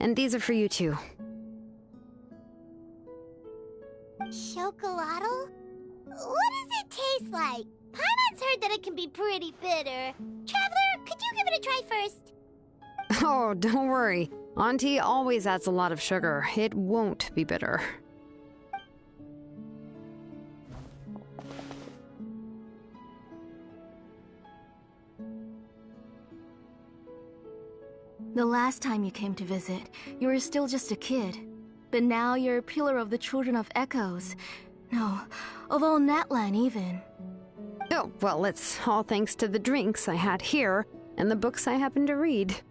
And these are for you too. Chocolatl? What does it taste like? Paimon's heard that it can be pretty bitter. Traveler, could you give it a try first? Oh, don't worry. Auntie always adds a lot of sugar. It won't be bitter. The last time you came to visit, you were still just a kid. But now you're a pillar of the Children of Echoes. No, of all Natlan even. Oh, well, it's all thanks to the drinks I had here and the books I happened to read.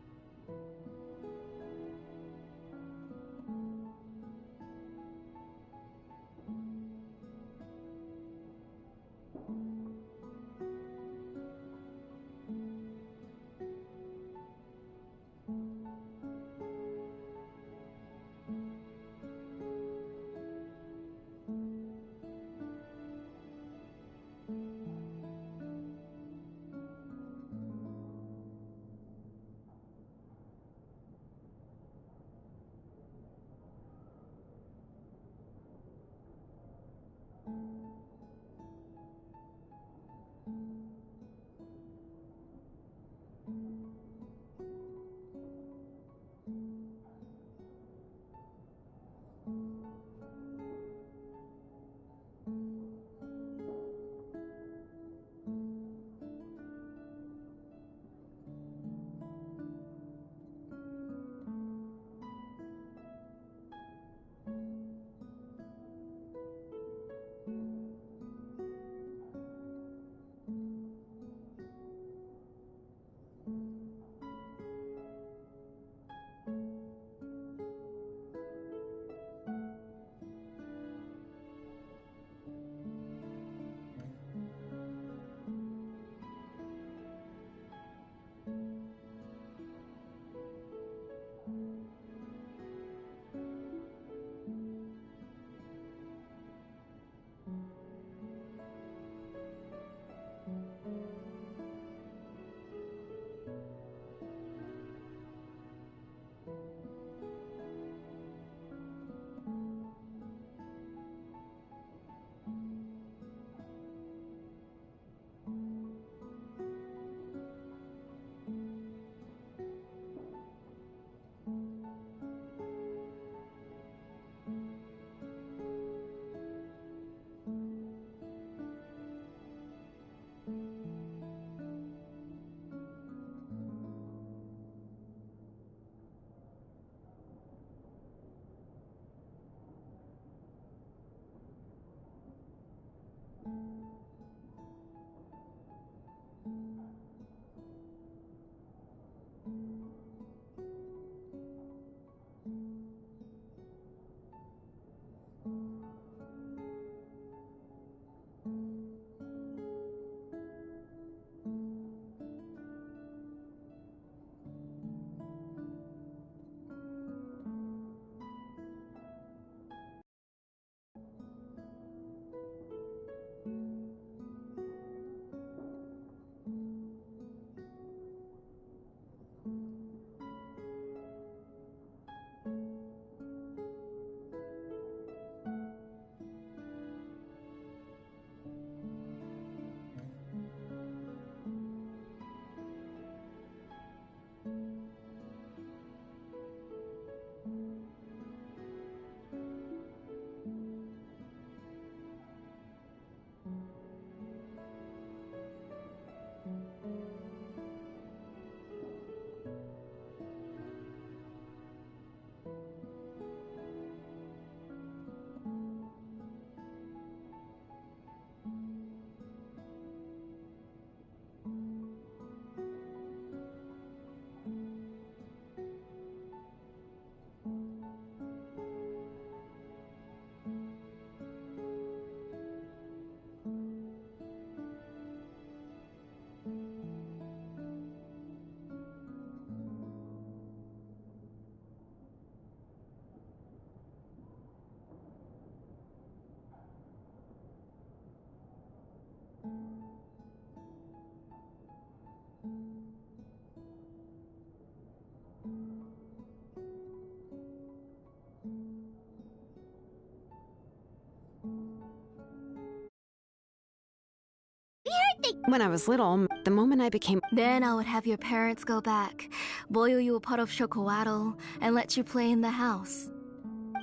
When I was little, the moment I became... Then I would have your parents go back, boil you a pot of chocolatl, and let you play in the house.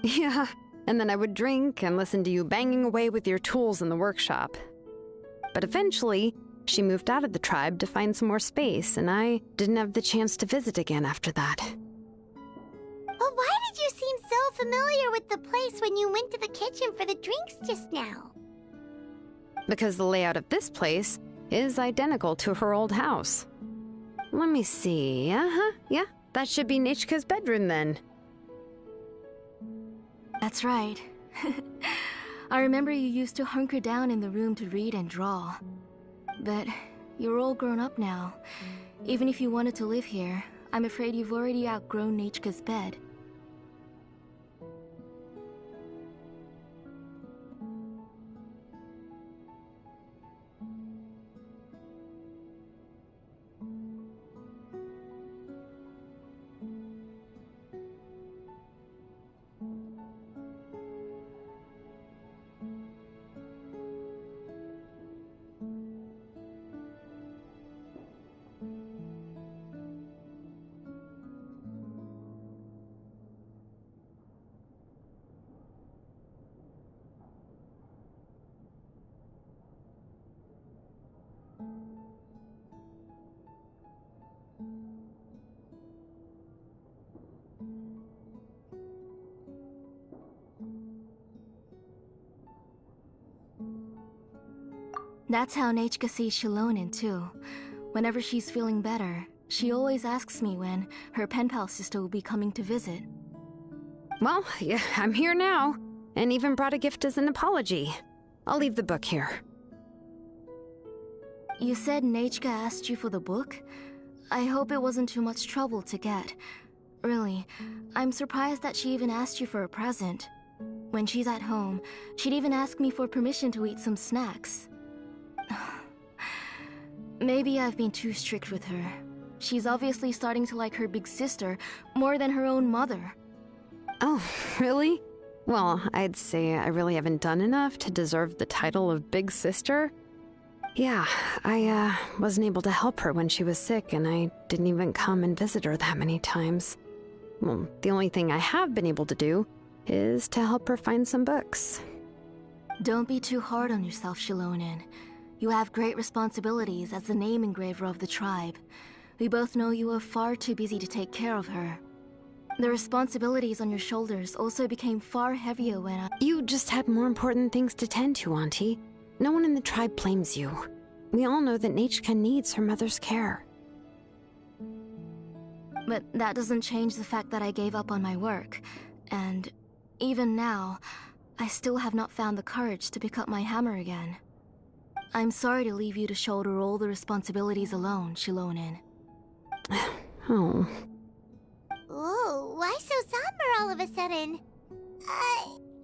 Yeah, and then I would drink and listen to you banging away with your tools in the workshop. But eventually, she moved out of the tribe to find some more space, and I didn't have the chance to visit again after that. Well, why did you seem so familiar with the place when you went to the kitchen for the drinks just now? Because the layout of this place is identical to her old house. Let me see. Yeah, that should be Nechka's bedroom then. That's right. I remember you used to hunker down in the room to read and draw. But you're all grown up now. Even if you wanted to live here, I'm afraid you've already outgrown Nechka's bed. That's how Nechka sees Shilonen too. Whenever she's feeling better, she always asks me when her pen pal sister will be coming to visit. Well, yeah, I'm here now, and even brought a gift as an apology. I'll leave the book here. You said Nechka asked you for the book? I hope it wasn't too much trouble to get. Really, I'm surprised that she even asked you for a present. When she's at home, she'd even ask me for permission to eat some snacks. Maybe I've been too strict with her. She's obviously starting to like her big sister more than her own mother. Oh, really? Well, I'd say I really haven't done enough to deserve the title of big sister. Yeah, I wasn't able to help her when she was sick, and I didn't even come and visit her that many times. Well, the only thing I have been able to do is to help her find some books. Don't be too hard on yourself, Shilonen. You have great responsibilities as the name engraver of the tribe. We both know you are far too busy to take care of her. The responsibilities on your shoulders also became far heavier when You just had more important things to tend to, Auntie. No one in the tribe blames you. We all know that Nechka needs her mother's care. But that doesn't change the fact that I gave up on my work. And even now, I still have not found the courage to pick up my hammer again. I'm sorry to leave you to shoulder all the responsibilities alone, Shilonen. Oh. Ooh, why so somber all of a sudden?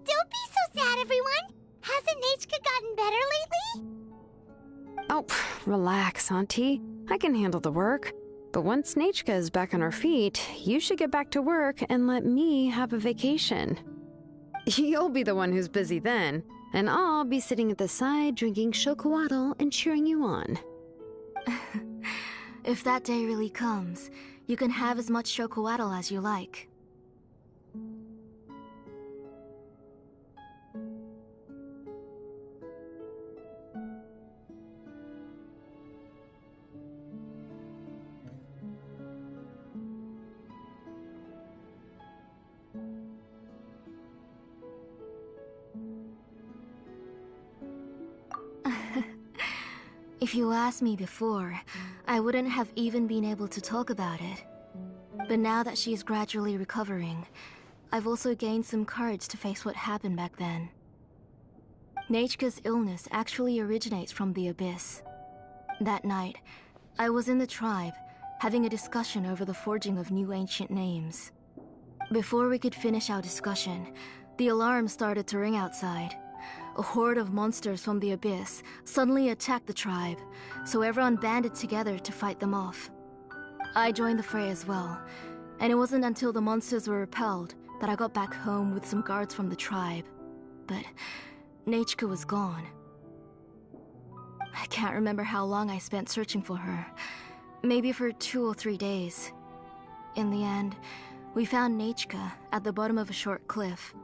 Don't be so sad, everyone! Hasn't Nechka gotten better lately? Oh, relax, Auntie. I can handle the work. But once Nechka is back on her feet, you should get back to work and let me have a vacation. You'll be the one who's busy then, and I'll be sitting at the side drinking chocolatl and cheering you on. If that day really comes, you can have as much chocolatl as you like. If you asked me before, I wouldn't have even been able to talk about it. But now that she's gradually recovering, I've also gained some courage to face what happened back then. Nechka's illness actually originates from the Abyss. That night, I was in the tribe, having a discussion over the forging of new ancient names. Before we could finish our discussion, the alarm started to ring outside. A horde of monsters from the Abyss suddenly attacked the tribe, so everyone banded together to fight them off. I joined the fray as well, and it wasn't until the monsters were repelled that I got back home with some guards from the tribe. But Nechka was gone. I can't remember how long I spent searching for her. Maybe for 2 or 3 days. In the end, we found Nechka at the bottom of a short cliff.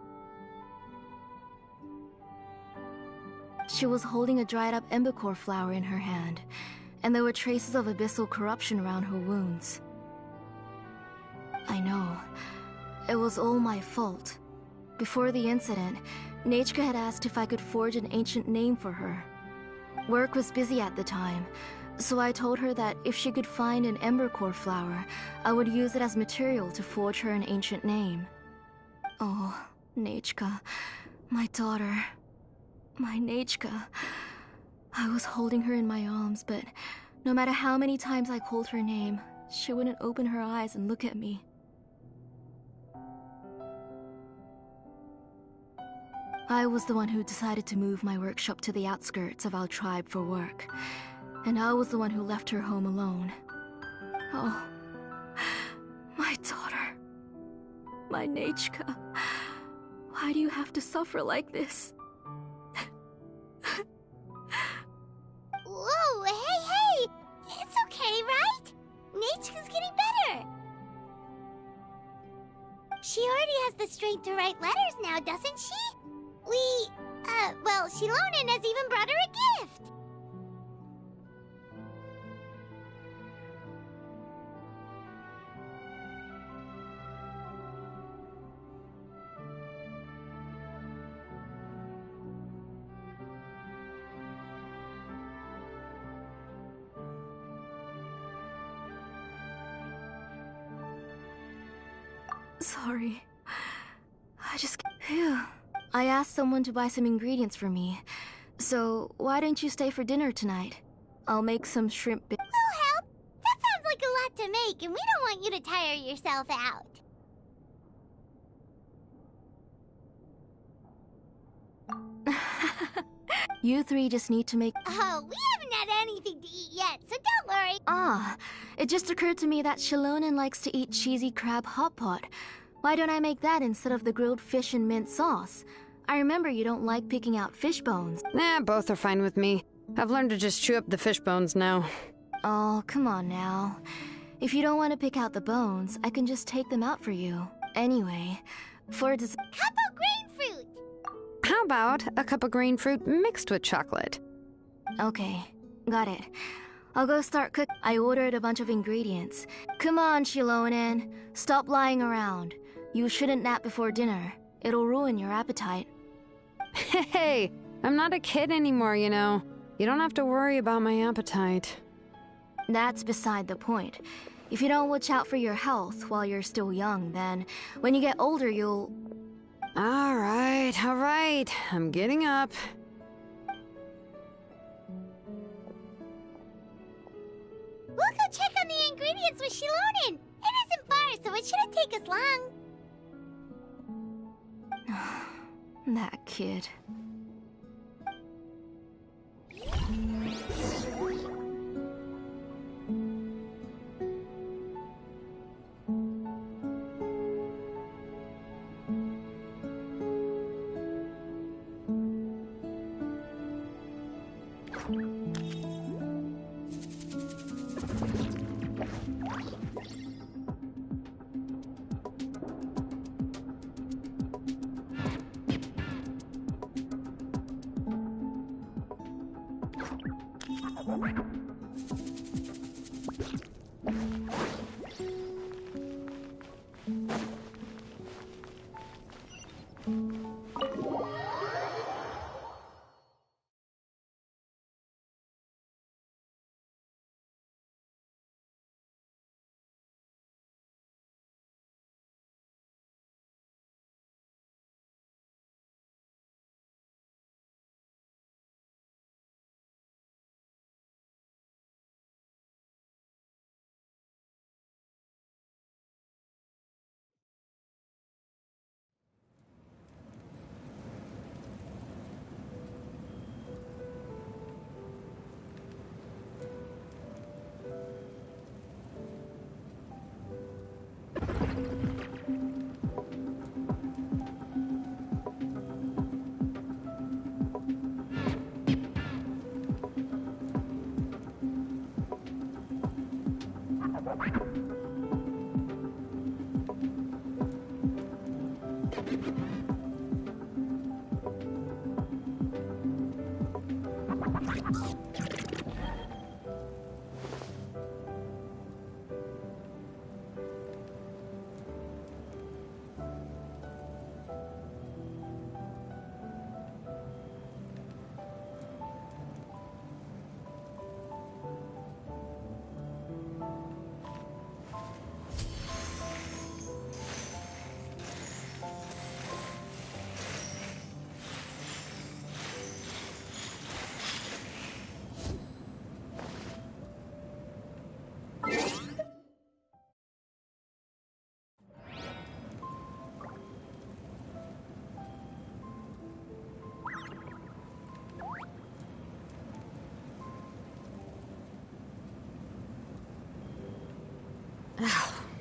She was holding a dried-up embercore flower in her hand, and there were traces of abyssal corruption around her wounds. I know. It was all my fault. Before the incident, Nechka had asked if I could forge an ancient name for her. Work was busy at the time, so I told her that if she could find an embercore flower, I would use it as material to forge her an ancient name. Oh, Nechka, my daughter. My Nechka. I was holding her in my arms, but no matter how many times I called her name, she wouldn't open her eyes and look at me. I was the one who decided to move my workshop to the outskirts of our tribe for work, and I was the one who left her home alone. Oh, my daughter. My Nechka. Why do you have to suffer like this? Whoa, hey! It's okay, right? Nechka's getting better. She already has the strength to write letters now, doesn't she? Well, Shilonen has even brought her a gift. Sorry. Phew. I asked someone to buy some ingredients for me. So, why don't you stay for dinner tonight? I'll make some shrimp We'll help. That sounds like a lot to make, and we don't want you to tire yourself out. You three just need to make... Oh, we haven't had anything to eat yet, so don't worry. It just occurred to me that Shilonen likes to eat cheesy crab hot pot. Why don't I make that instead of the grilled fish and mint sauce? I remember you don't like picking out fish bones. Nah, both are fine with me. I've learned to just chew up the fish bones now. Oh, come on now. If you don't want to pick out the bones, I can just take them out for you. Anyway, for dessert... Cup of grain fruit! How about a cup of green fruit mixed with chocolate? Okay, got it. I'll go start cook. I ordered a bunch of ingredients. Come on, Shilonen. Stop lying around. You shouldn't nap before dinner. It'll ruin your appetite. Hey, I'm not a kid anymore, you know. You don't have to worry about my appetite. That's beside the point. If you don't watch out for your health while you're still young, then when you get older, you'll... All right. I'm getting up. We'll go check on the ingredients with Shilonen. It isn't far, so it shouldn't take us long. That kid.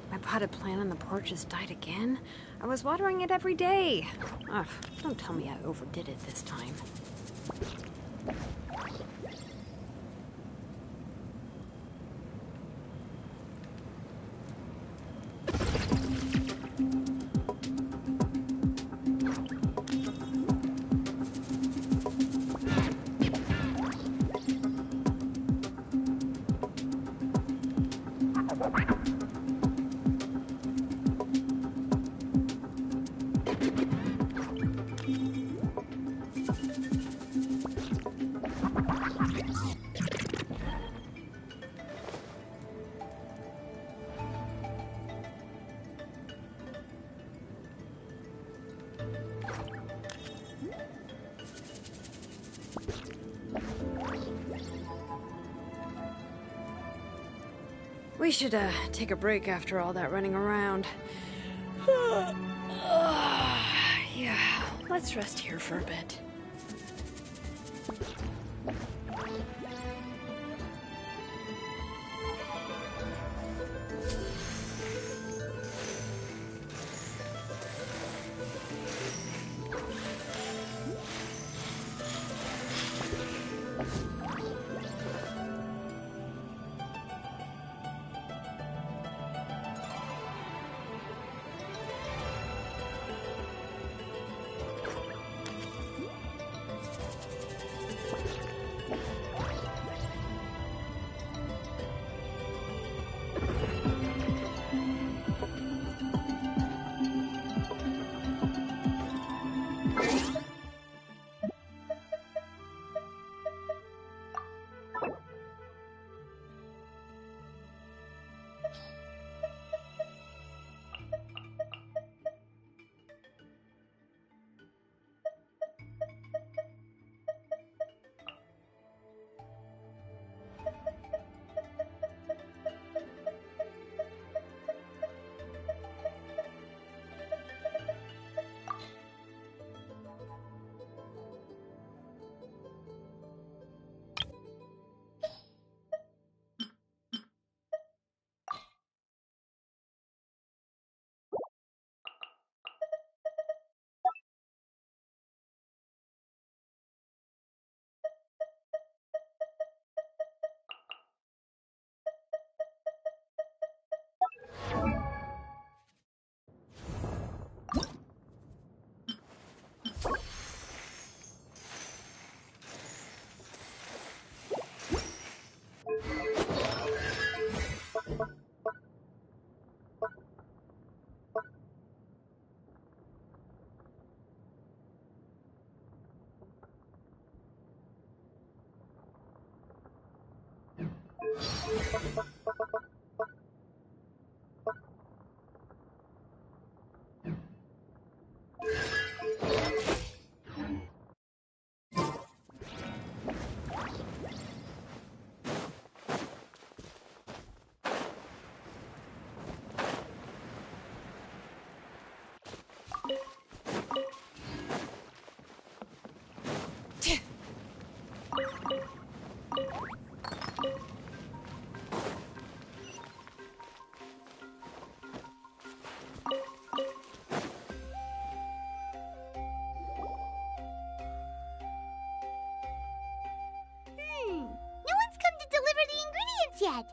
My potted plant on the porch has died again. I was watering it every day. Ugh, don't tell me I overdid it this time. We should, take a break after all that running around. Yeah, let's rest here for a bit. No one's come to deliver the ingredients yet.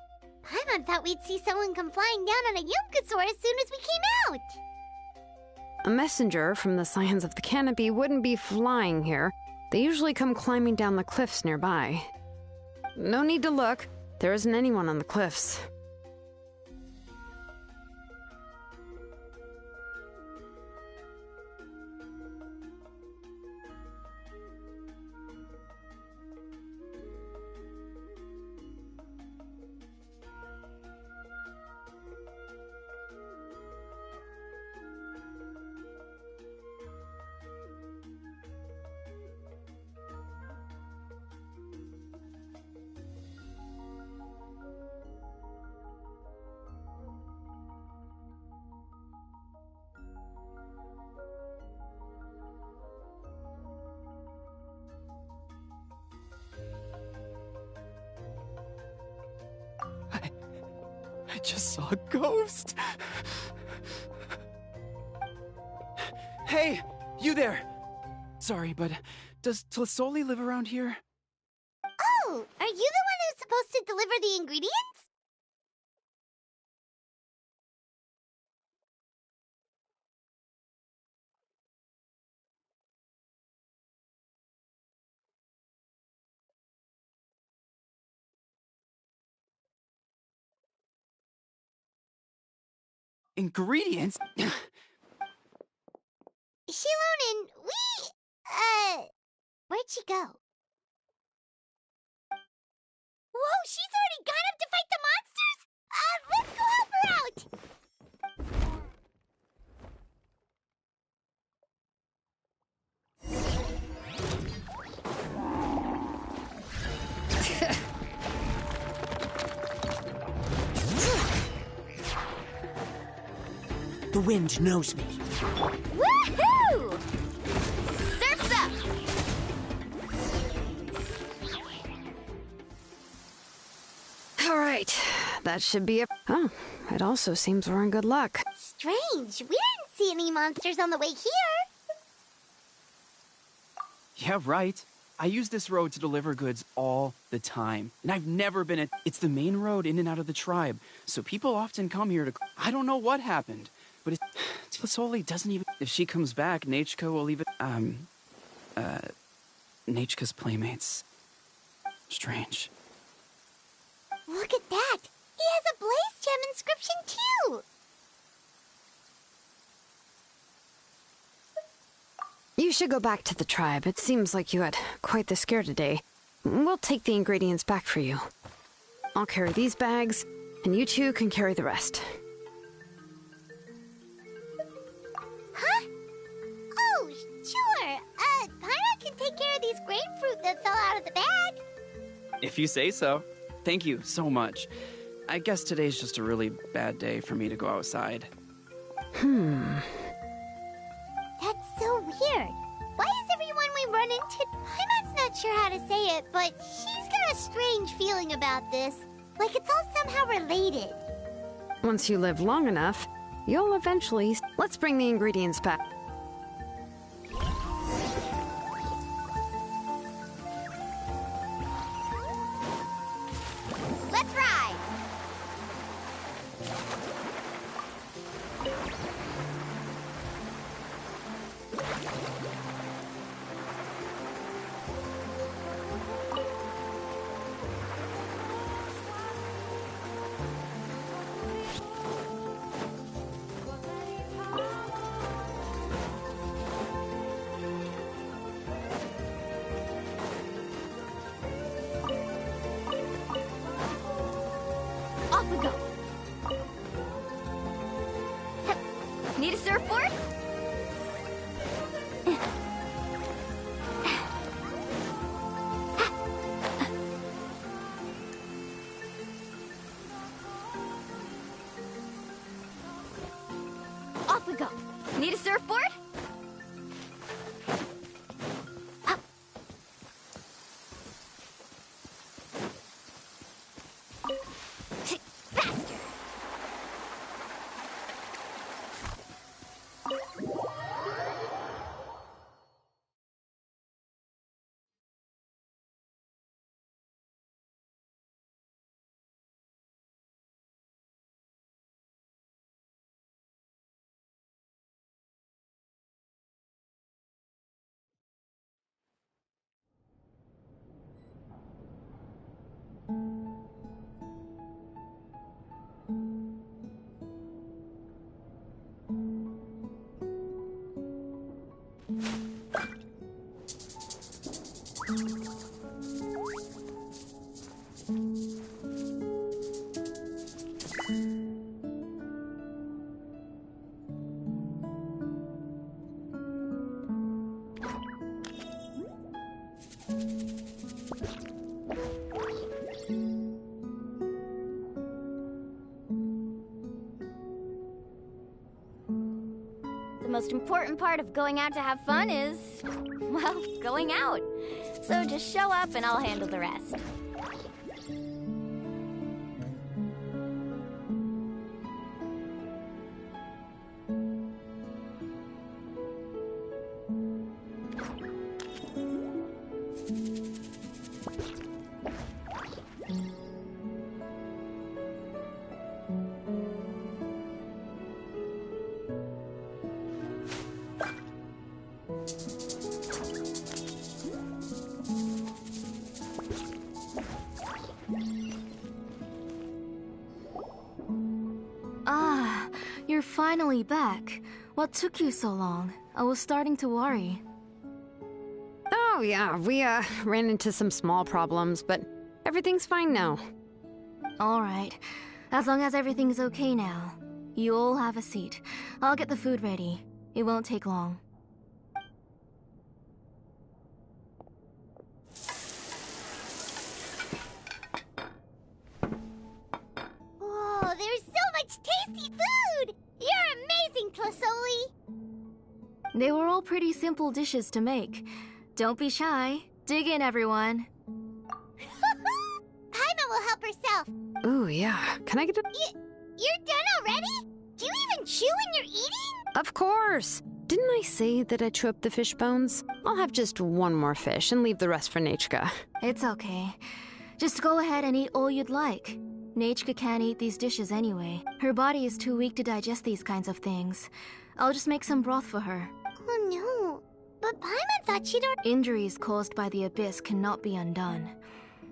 Paimon thought we'd see someone come flying down on a Yunkasaur as soon as we came out. A messenger from the Scions of the Canopy wouldn't be flying here. They usually come climbing down the cliffs nearby. No need to look. There isn't anyone on the cliffs. I just saw a ghost. Hey, you there! Sorry, but does Tlisoli live around here? Oh, are you the one who's supposed to deliver the ingredients? Ingredients? Shilonen, where'd she go? Whoa, she's already gone up to fight the monsters? Let's go help her out! The wind knows me. Woohoo! Surf's up! All right, that should be it. Oh, it also seems we're in good luck. Strange, we didn't see any monsters on the way here. Yeah, right. I use this road to deliver goods all the time. And I've never been It's the main road in and out of the tribe. So people often come here to... I don't know what happened. But Tlisoli doesn't even... If she comes back, Nachka will even... Nachka's playmates. Strange. Look at that! He has a Blaze Gem inscription too! You should go back to the tribe. It seems like you had quite the scare today. We'll take the ingredients back for you. I'll carry these bags, and you two can carry the rest. Huh? Oh, sure. Paira can take care of these grapefruit that fell out of the bag. If you say so. Thank you so much. I guess today's just a really bad day for me to go outside. That's so weird. Why is everyone we run into... Paimon's not sure how to say it, but she's got a strange feeling about this. Like it's all somehow related. Once you live long enough, you'll eventually... Let's bring the ingredients back. Let's ride! Off we go. Need a surfboard? most important part of going out to have fun is, well, going out. So just show up and I'll handle the rest. Ah, you're finally back. What took you so long? I was starting to worry. Oh, yeah, we ran into some small problems, but everything's fine now. Alright, as long as everything's okay now. You all have a seat. I'll get the food ready. It won't take long. Whoa, there's so much tasty food! You're amazing, Tlasoli! They were all pretty simple dishes to make. Don't be shy. Dig in, everyone. Paimon will help herself. Ooh, yeah. Can I get a... You're done already? Do you even chew when you're eating? Of course! Didn't I say that I chew up the fish bones? I'll have just one more fish and leave the rest for Nachka. It's okay. Just go ahead and eat all you'd like. Nachka can't eat these dishes anyway. Her body is too weak to digest these kinds of things. I'll just make some broth for her. Oh no. But Paimon thought she'd already... Injuries caused by the abyss cannot be undone.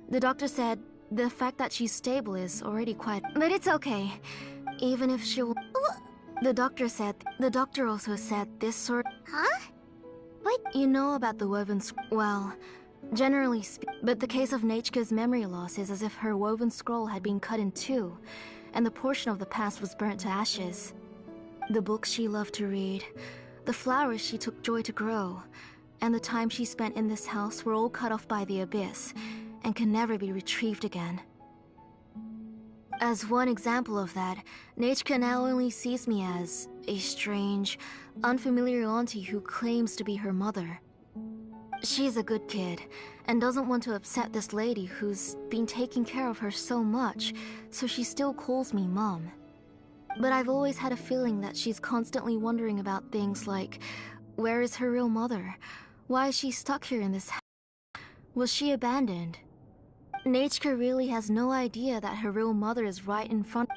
The doctor said the fact that she's stable is already quite... But it's okay. Even if she will... The doctor also said this sort... Huh? But... You know about the woven... Well, generally speaking... But the case of Nachka's memory loss is as if her woven scroll had been cut in two, and the portion of the past was burnt to ashes. The books she loved to read, the flowers she took joy to grow, and the time she spent in this house were all cut off by the abyss, and can never be retrieved again. As one example of that, Nachka now only sees me as a strange, unfamiliar auntie who claims to be her mother. She's a good kid, and doesn't want to upset this lady who's been taking care of her so much, so she still calls me Mom. But I've always had a feeling that she's constantly wondering about things like, where is her real mother? Why is she stuck here in this house? Was she abandoned? Nachka really has no idea that her real mother is right in front.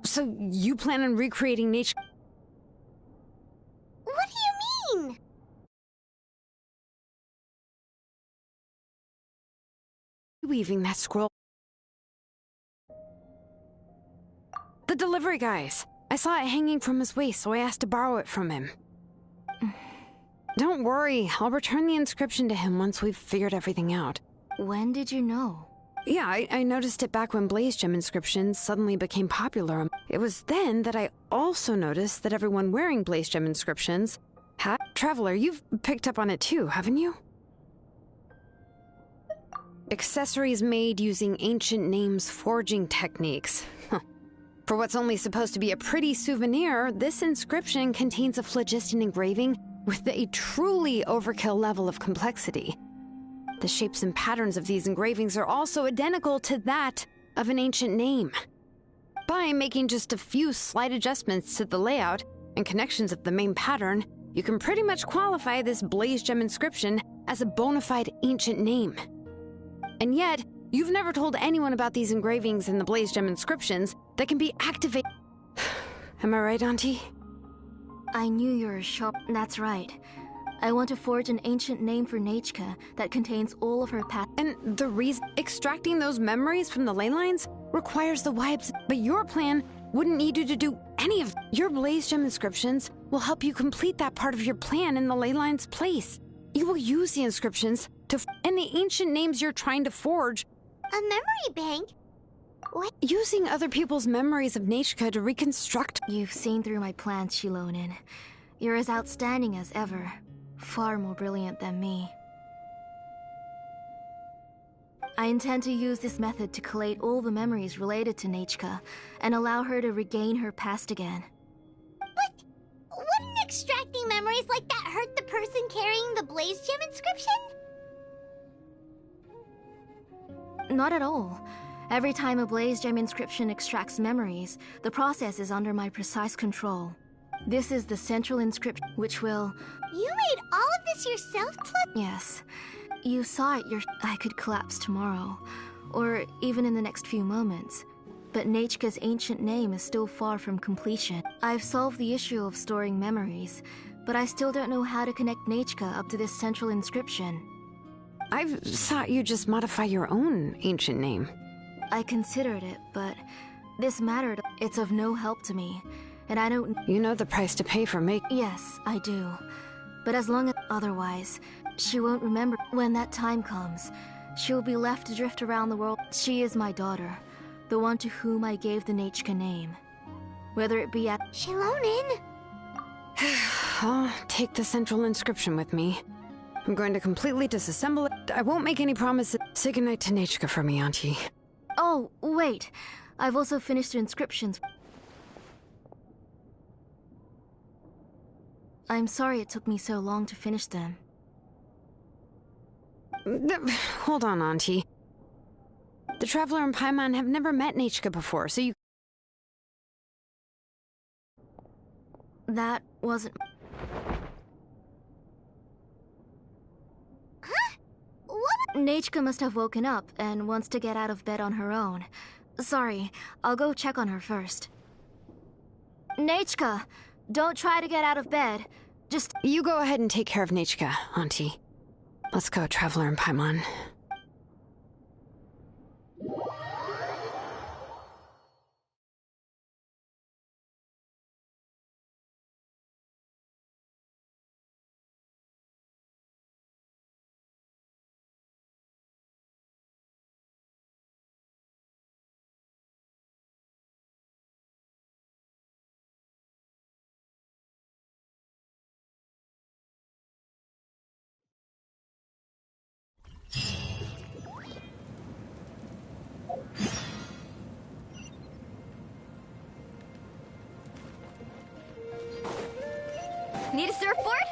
So you plan on recreating Nachka? What do you mean? Weaving that scroll. The delivery guys. I saw it hanging from his waist, so I asked to borrow it from him. Don't worry, I'll return the inscription to him once we've figured everything out. When did you know? Yeah, I noticed it back when Blaze Gem inscriptions suddenly became popular. It was then that I also noticed that everyone wearing Blaze Gem inscriptions had... Traveler, you've picked up on it too, haven't you? Accessories made using ancient names forging techniques. For what's only supposed to be a pretty souvenir, this inscription contains a phlogiston engraving with a truly overkill level of complexity. The shapes and patterns of these engravings are also identical to that of an ancient name. By making just a few slight adjustments to the layout and connections of the main pattern, you can pretty much qualify this Blaze Gem inscription as a bona fide ancient name. And yet, you've never told anyone about these engravings and the Blaze Gem inscriptions that can be activated. Am I right, Auntie? I knew you were sharp. That's right. I want to forge an ancient name for Nachka that contains all of her past. And the reason extracting those memories from the ley lines requires the wipes, but your plan wouldn't need you to do any of... Your Blaze Gem inscriptions will help you complete that part of your plan in the ley line's place. You will use the inscriptions to... And the ancient names you're trying to forge... A memory bank? What? Using other people's memories of Nachka to reconstruct... You've seen through my plans, Shilonin. You're as outstanding as ever. Far more brilliant than me. I intend to use this method to collate all the memories related to Nachka and allow her to regain her past again. extracting memories like that hurt the person carrying the Blaze Gem inscription? Not at all. Every time a Blaze Gem inscription extracts memories, the process is under my precise control. This is the central inscription, which will... You made all of this yourself, Yes. You saw it I could collapse tomorrow, or even in the next few moments. But Nechka's ancient name is still far from completion. I've solved the issue of storing memories, but I still don't know how to connect Nechka up to this central inscription. I've thought you just modify your own ancient name. I considered it, but this mattered. It's of no help to me, and I don't... You know the price to pay for Yes, I do. But as long as... Otherwise, she won't remember. When that time comes, she will be left to drift around the world. She is my daughter, the one to whom I gave the Nechka name. Whether it be at... Shilonin? I'll take the central inscription with me. I'm going to completely disassemble it. I won't make any promises. Say goodnight to Nechka for me, Auntie. Oh, wait. I've also finished the inscriptions. I'm sorry it took me so long to finish them. Hold on, Auntie. The Traveler and Paimon have never met Nechka before, so you... That wasn't... Nechka must have woken up and wants to get out of bed on her own. Sorry, I'll go check on her first. Nechka, don't try to get out of bed. Just... You go ahead and take care of Nechka, Auntie. Let's go, Traveler and Paimon. Need a surfboard?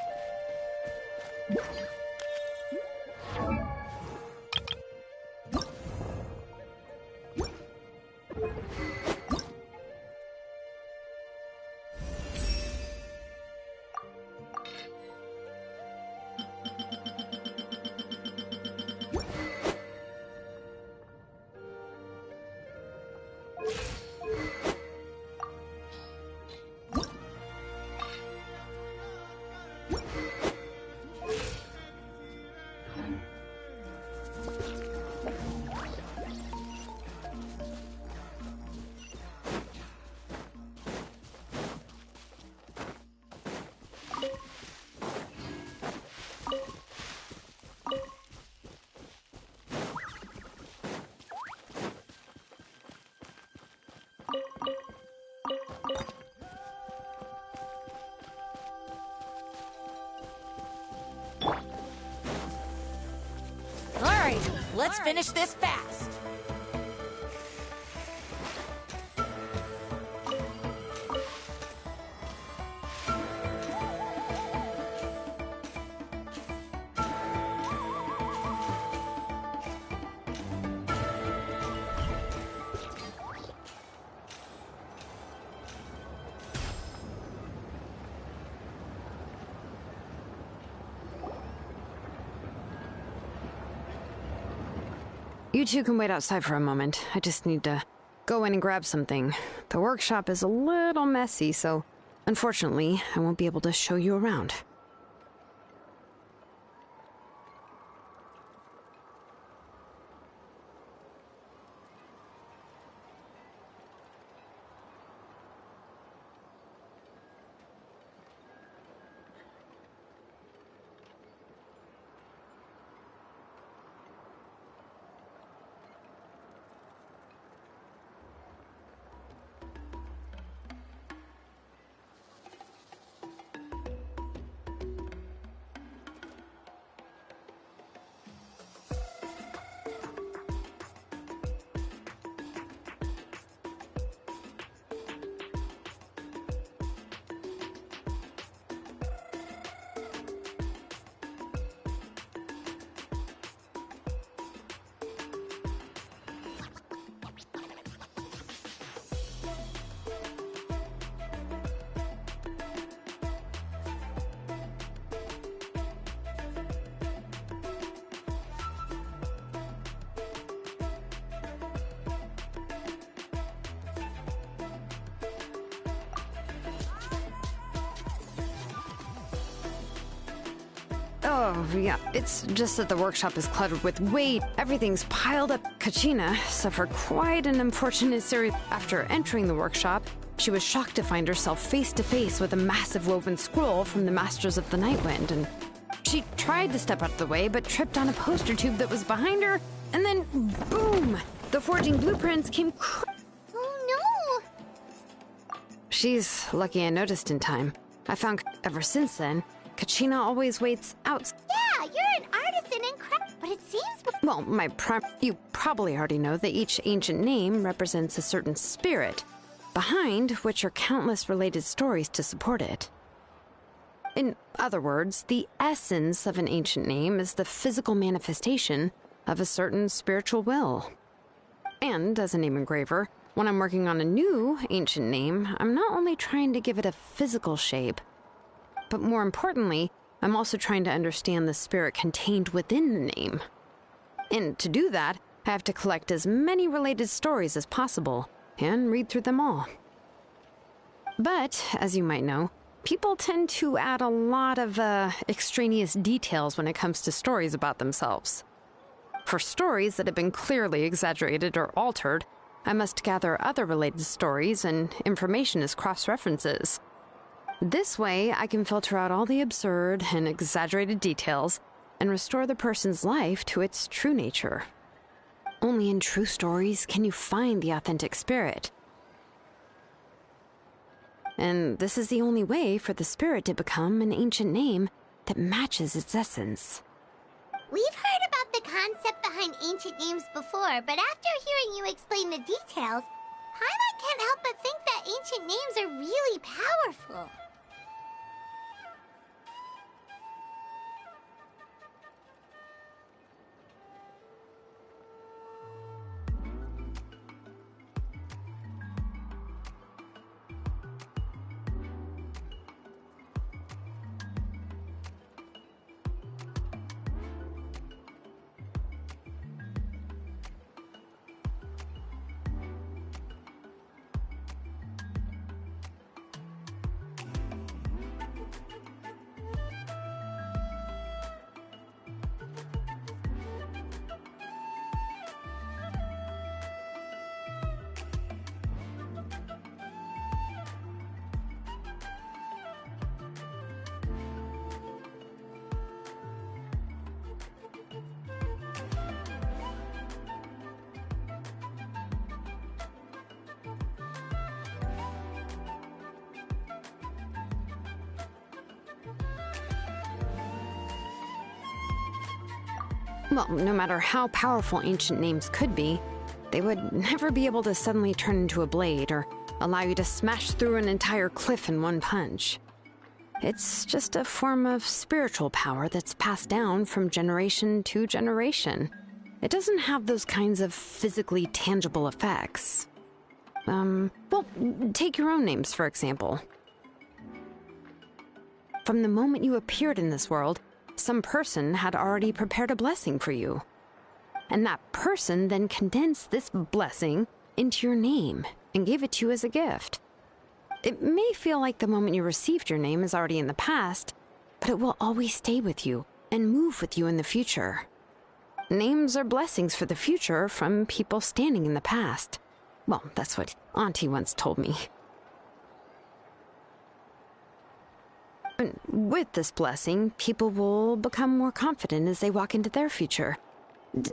Let's finish this fast. You two can wait outside for a moment. I just need to go in and grab something. The workshop is a little messy, so unfortunately, I won't be able to show you around. Oh, yeah, it's just that the workshop is cluttered with weight. Everything's piled up. Kachina suffered quite an unfortunate series. After entering the workshop, she was shocked to find herself face to face with a massive woven scroll from the Masters of the Nightwind, and she tried to step out of the way, but tripped on a poster tube that was behind her, and then, boom! The forging blueprints came Oh no! She's lucky I noticed in time. I found ever since then, Kachina always waits out. Yeah, you're an artisan and but it seems... Well, you probably already know that each ancient name represents a certain spirit, behind which are countless related stories to support it. In other words, the essence of an ancient name is the physical manifestation of a certain spiritual will. And as a name engraver, when I'm working on a new ancient name, I'm not only trying to give it a physical shape, but more importantly, I'm also trying to understand the spirit contained within the name. And to do that, I have to collect as many related stories as possible and read through them all. But, as you might know, people tend to add a lot of extraneous details when it comes to stories about themselves. For stories that have been clearly exaggerated or altered, I must gather other related stories and information as cross-references. This way, I can filter out all the absurd and exaggerated details and restore the person's life to its true nature. Only in true stories can you find the authentic spirit. And this is the only way for the spirit to become an ancient name that matches its essence. We've heard about the concept behind ancient names before, but after hearing you explain the details, Paimon can't help but think that ancient names are really powerful. Well, no matter how powerful ancient names could be, they would never be able to suddenly turn into a blade or allow you to smash through an entire cliff in one punch. It's just a form of spiritual power that's passed down from generation to generation. It doesn't have those kinds of physically tangible effects. Well, take your own names, for example. From the moment you appeared in this world, some person had already prepared a blessing for you. And that person then condensed this blessing into your name and gave it to you as a gift. It may feel like the moment you received your name is already in the past, but it will always stay with you and move with you in the future. Names are blessings for the future from people standing in the past. Well, that's what Auntie once told me. With this blessing, people will become more confident as they walk into their future.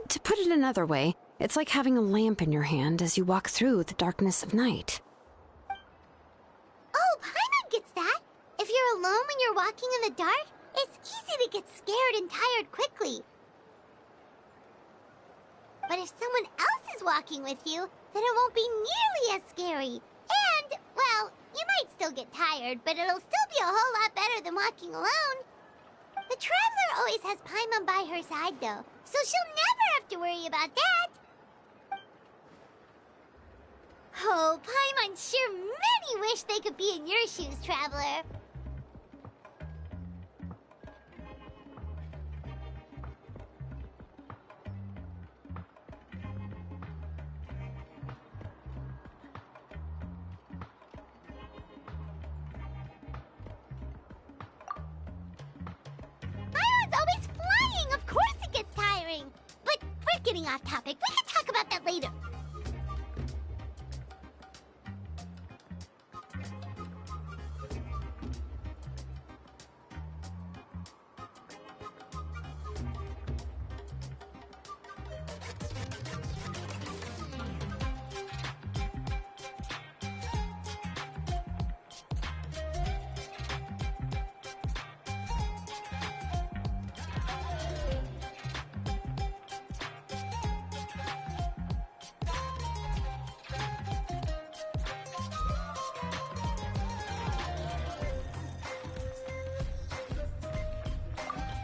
To put it another way, it's like having a lamp in your hand as you walk through the darkness of night. Oh, Paimon gets that. If you're alone when you're walking in the dark, it's easy to get scared and tired quickly. But if someone else is walking with you, then it won't be nearly as scary. And, well, you might still get tired, but it'll still be a whole lot better than walking alone. The Traveler always has Paimon by her side, though, so she'll never have to worry about that. Oh, Paimon sure many wish they could be in your shoes, Traveler. Paimon's always getting off topic. We can talk about that later.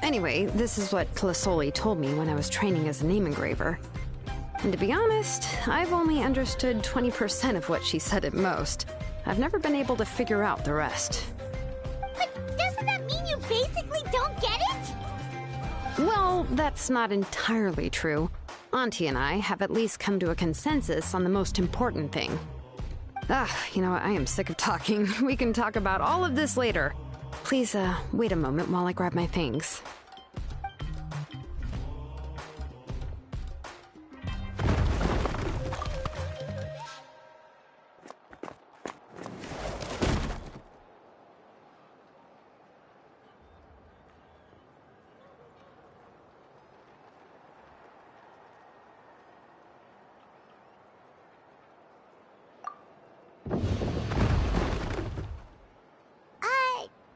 Anyway, this is what Clasoli told me when I was training as a name engraver. And to be honest, I've only understood 20% of what she said at most. I've never been able to figure out the rest. But doesn't that mean you basically don't get it? Well, that's not entirely true. Auntie and I have at least come to a consensus on the most important thing. You know what? I am sick of talking. We can talk about all of this later. Please, wait a moment while I grab my things.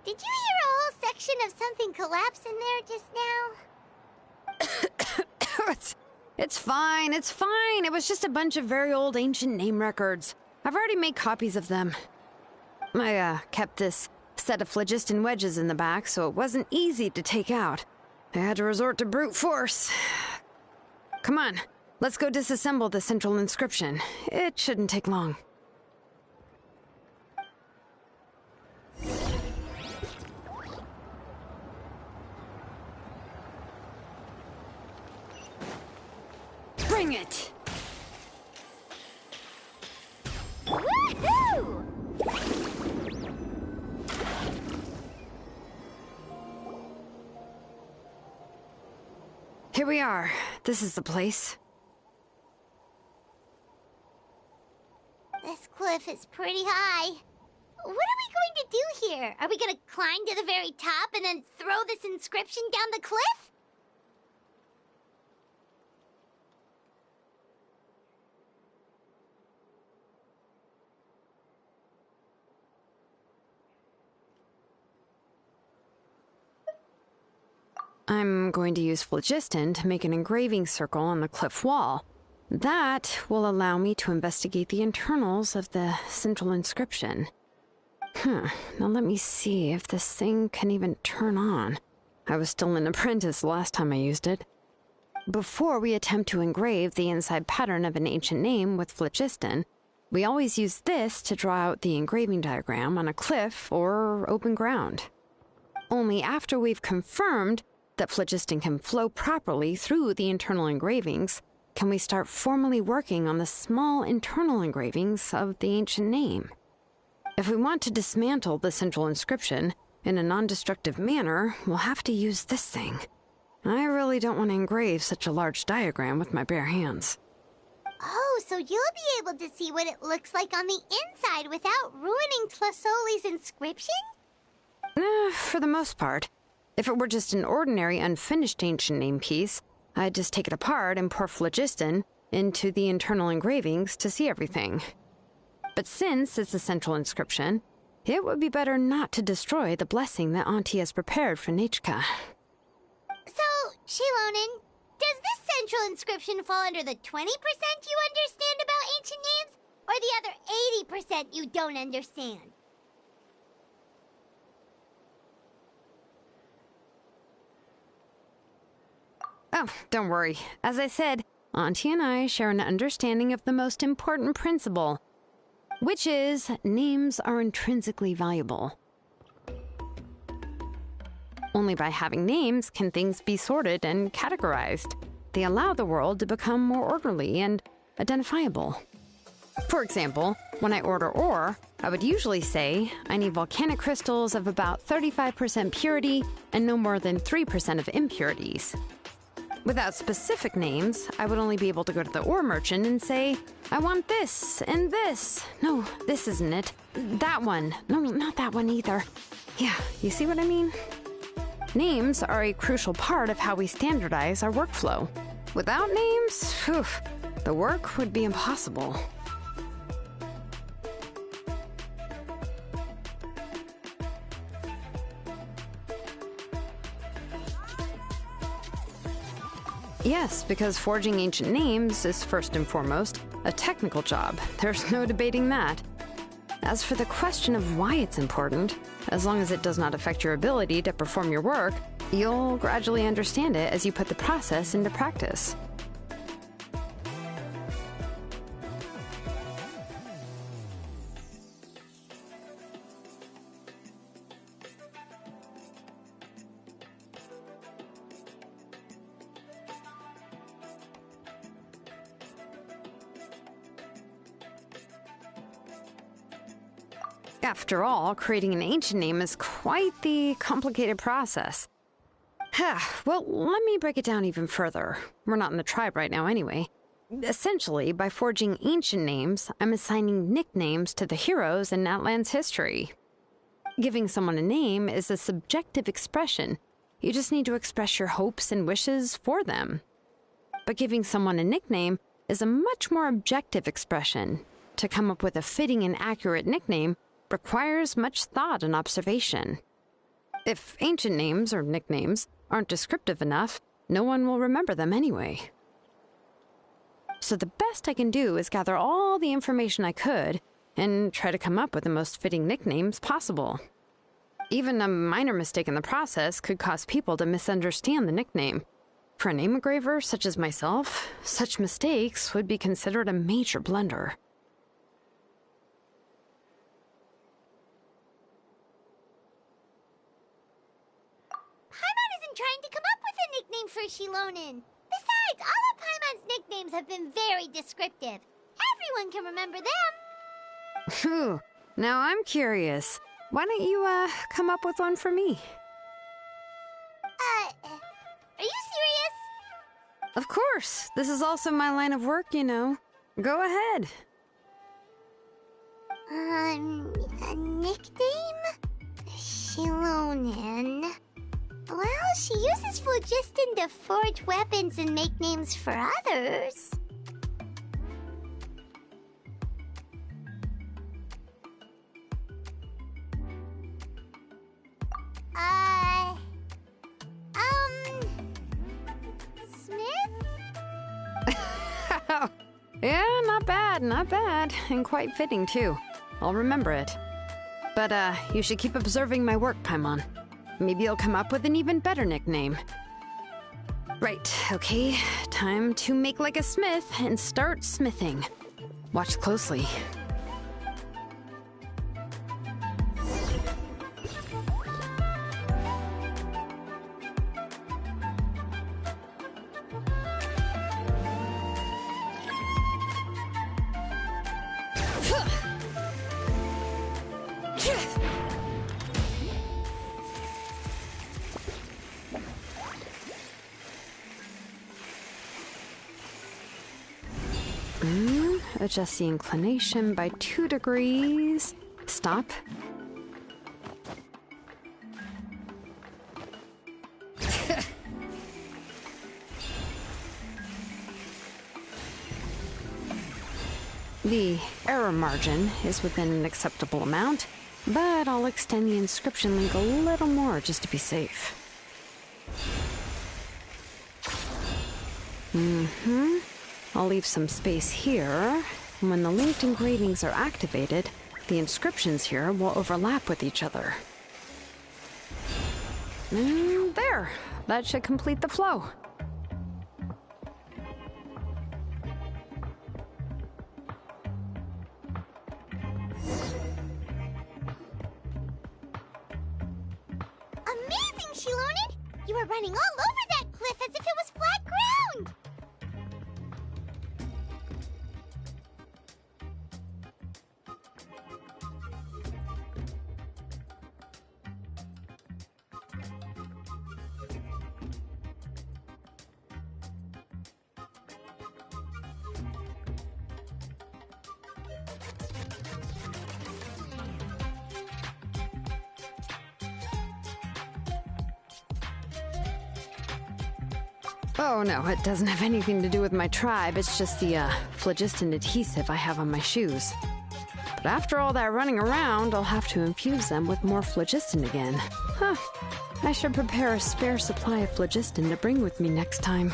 Did you hear a whole section of something collapse in there just now? It's fine, it's fine. It was just a bunch of very old ancient name records. I've already made copies of them. I, kept this set of phlogiston wedges in the back, so it wasn't easy to take out. I had to resort to brute force. Come on, let's go disassemble the central inscription. It shouldn't take long. Bring it! Woohoo! Here we are. This is the place. This cliff is pretty high. What are we going to do here? Are we going to climb to the very top and then throw this inscription down the cliff? I'm going to use phlogiston to make an engraving circle on the cliff wall. That will allow me to investigate the internals of the central inscription. Now let me see if this thing can even turn on. I was still an apprentice last time I used it. Before we attempt to engrave the inside pattern of an ancient name with phlogiston, we always use this to draw out the engraving diagram on a cliff or open ground. Only after we've confirmed that phlogiston can flow properly through the internal engravings can we start formally working on the small internal engravings of the ancient name. If we want to dismantle the central inscription in a non-destructive manner, we'll have to use this thing. I really don't want to engrave such a large diagram with my bare hands. Oh, so you'll be able to see what it looks like on the inside without ruining Tlasoli's inscription? For the most part. If it were just an ordinary unfinished ancient name piece, I'd just take it apart and pour phlogiston into the internal engravings to see everything. But since it's a central inscription, it would be better not to destroy the blessing that Auntie has prepared for Nechka. So, Shilonen, does this central inscription fall under the 20% you understand about ancient names, or the other 80% you don't understand? Oh, don't worry. As I said, Auntie and I share an understanding of the most important principle, which is names are intrinsically valuable. Only by having names can things be sorted and categorized. They allow the world to become more orderly and identifiable. For example, when I order ore, I would usually say I need volcanic crystals of about 35% purity and no more than 3% of impurities. Without specific names, I would only be able to go to the ore merchant and say, I want this and this. No, this isn't it. That one. No, not that one either. Yeah, you see what I mean? Names are a crucial part of how we standardize our workflow. Without names, phew, the work would be impossible. Yes, because forging ancient names is first and foremost a technical job. There's no debating that. As for the question of why it's important, as long as it does not affect your ability to perform your work, you'll gradually understand it as you put the process into practice. After all, creating an ancient name is quite the complicated process. Well, let me break it down even further. We're not in the tribe right now anyway. Essentially, by forging ancient names, I'm assigning nicknames to the heroes in Natlan's history. Giving someone a name is a subjective expression. You just need to express your hopes and wishes for them. But giving someone a nickname is a much more objective expression. To come up with a fitting and accurate nickname requires much thought and observation. If ancient names or nicknames aren't descriptive enough, no one will remember them anyway. So the best I can do is gather all the information I could and try to come up with the most fitting nicknames possible. Even a minor mistake in the process could cause people to misunderstand the nickname. For a name engraver such as myself, such mistakes would be considered a major blunder. Trying to come up with a nickname for Shilonen. Besides, all of Paimon's nicknames have been very descriptive. Everyone can remember them. Phew. Now I'm curious. Why don't you, come up with one for me? Are you serious? Of course. This is also my line of work, you know. Go ahead. A nickname? Shilonen. Well, she uses phlogiston to forge weapons and make names for others. Smith? Yeah, not bad, and quite fitting too. I'll remember it. But, you should keep observing my work, Paimon. Maybe you'll come up with an even better nickname. Right, okay. Time to make like a smith and start smithing. Watch closely. Adjust the inclination by 2 degrees. Stop. The error margin is within an acceptable amount, but I'll extend the inscription link a little more just to be safe. I'll leave some space here. When the linked engravings are activated, the inscriptions here will overlap with each other. There! That should complete the flow. Amazing, Shilonen! You were running all over that cliff as if it was flat ground! Oh no, it doesn't have anything to do with my tribe. It's just the phlogiston adhesive I have on my shoes. But after all that running around, I'll have to infuse them with more phlogiston again. Huh. I should prepare a spare supply of phlogiston to bring with me next time.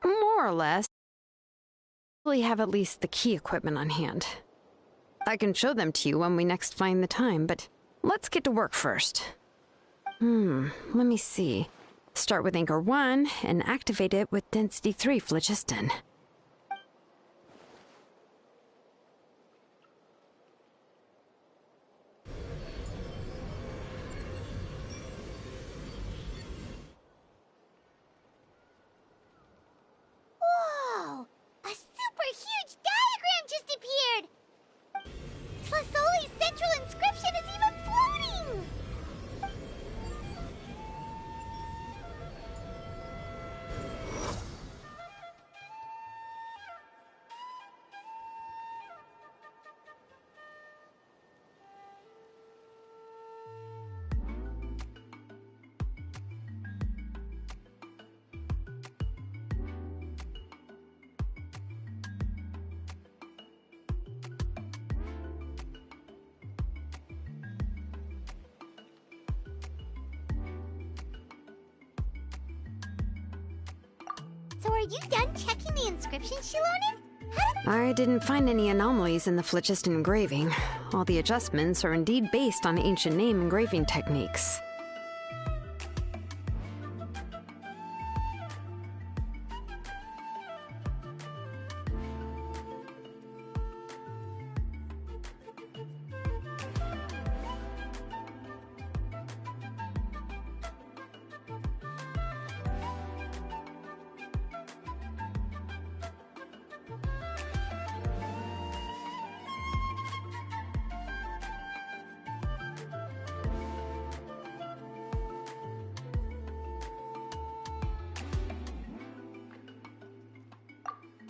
More or less. We have at least the key equipment on hand. I can show them to you when we next find the time, but let's get to work first. Let me see. Start with Anchor 1 and activate it with Density 3 phlogiston. Whoa! A super huge diagram just appeared! Tlasoli's central inscription is even floating! you done checking the inscription she loaned? I didn't find any anomalies in the Flichist engraving. All the adjustments are indeed based on ancient name engraving techniques.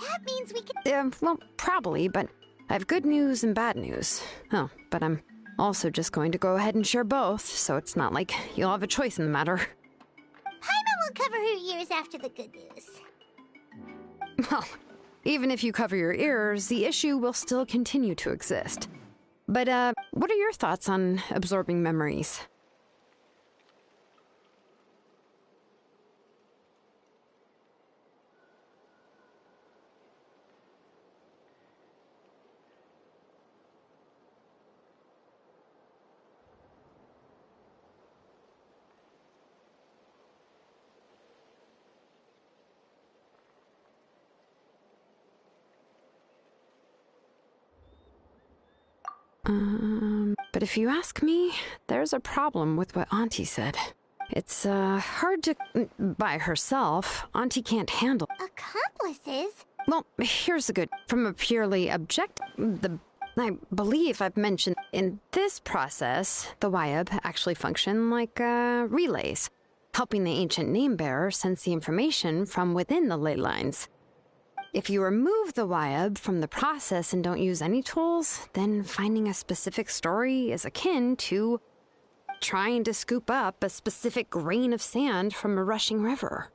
That means we can... Well, probably, but I have good news and bad news. Oh, but I'm also just going to go ahead and share both, so it's not like you'll have a choice in the matter. Paimon will cover her ears after the good news. Well, even if you cover your ears, the issue will still continue to exist. But, what are your thoughts on absorbing memories? But if you ask me, there's a problem with what Auntie said. It's, hard to... By herself, Auntie can't handle... Accomplices? Well, here's the good... From a purely objective... I believe I've mentioned in this process, the Wyab actually function like, relays, helping the ancient name-bearer sense the information from within the ley lines. If you remove the Wyab from the process and don't use any tools, then finding a specific story is akin to trying to scoop up a specific grain of sand from a rushing river.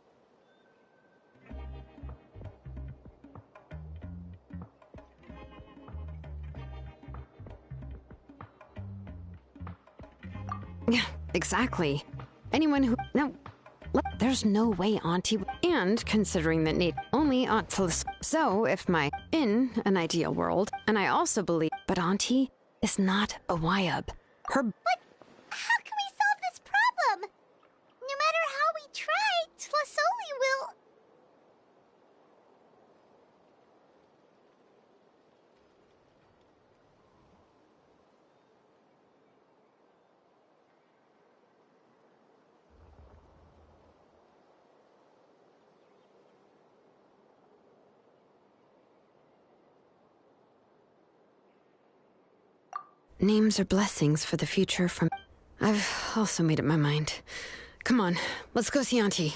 Yeah, exactly. Anyone who... No. There's no way Auntie... And considering that Nate only Auntie... So, if my... In an ideal world, and I also believe... But Auntie is not a Wyab. Her... But how can we solve this problem? No matter how we try, Tlasoli will... Names are blessings for the future from... I've also made up my mind. Come on, let's go see Auntie.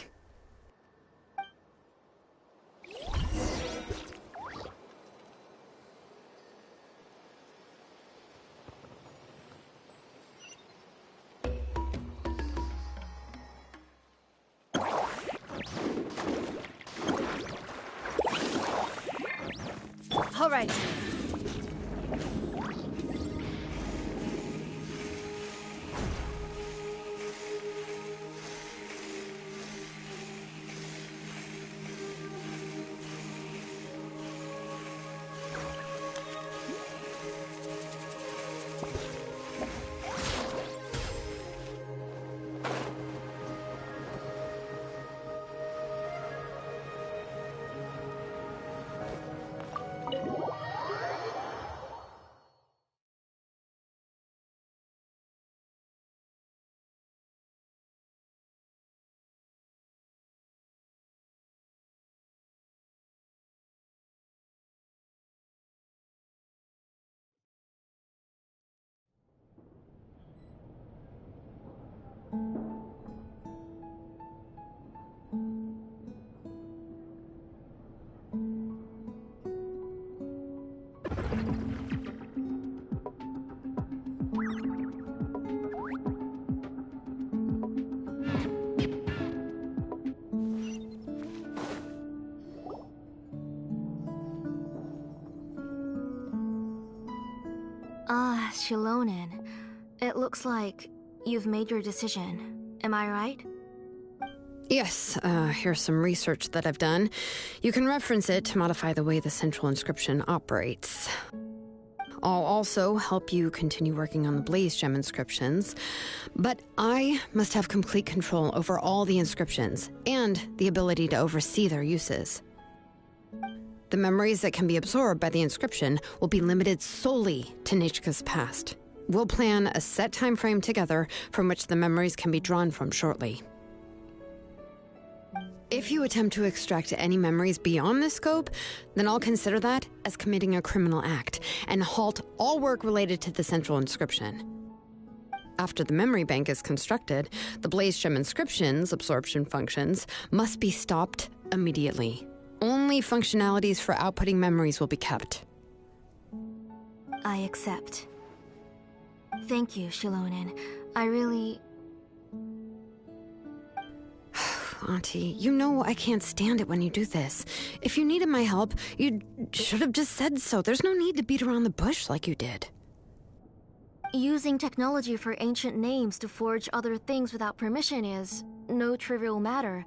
All right. Ah, Shilonen. It looks like you've made your decision. Am I right? Yes, here's some research that I've done. You can reference it to modify the way the central inscription operates. I'll also help you continue working on the Blaze Gem inscriptions, but I must have complete control over all the inscriptions and the ability to oversee their uses. The memories that can be absorbed by the inscription will be limited solely to Nichka's past. We'll plan a set time frame together from which the memories can be drawn from shortly. If you attempt to extract any memories beyond this scope, then I'll consider that as committing a criminal act and halt all work related to the central inscription. After the memory bank is constructed, the Blaze Gem inscription's absorption functions must be stopped immediately. Only functionalities for outputting memories will be kept. I accept. Thank you, Shilonen. I really... Auntie, you know I can't stand it when you do this. If you needed my help, you should have just said so. There's no need to beat around the bush like you did. Using technology for ancient names to forge other things without permission is no trivial matter.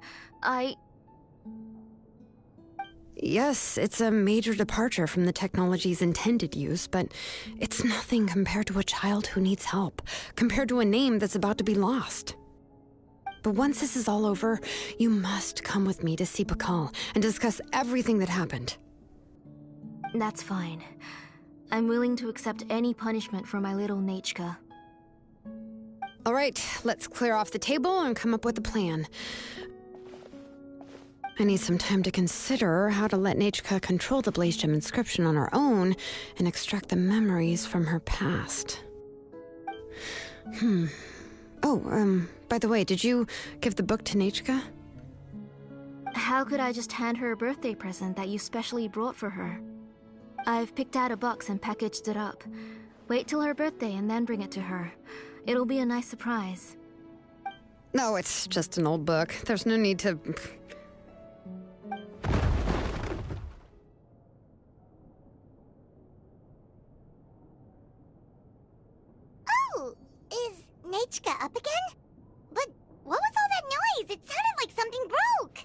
Yes, it's a major departure from the technology's intended use, but it's nothing compared to a child who needs help, compared to a name that's about to be lost. But once this is all over, you must come with me to see Pakal and discuss everything that happened. That's fine. I'm willing to accept any punishment for my little Nachka. All right, let's clear off the table and come up with a plan. I need some time to consider how to let Nachka control the Blaze Gem inscription on her own and extract the memories from her past. Oh, by the way, did you give the book to Nachka? How could I just hand her a birthday present that you specially brought for her? I've picked out a box and packaged it up. Wait till her birthday and then bring it to her. It'll be a nice surprise. No, it's just an old book. There's no need to... Oh, is Nachka up again? But what was all that noise? It sounded like something broke.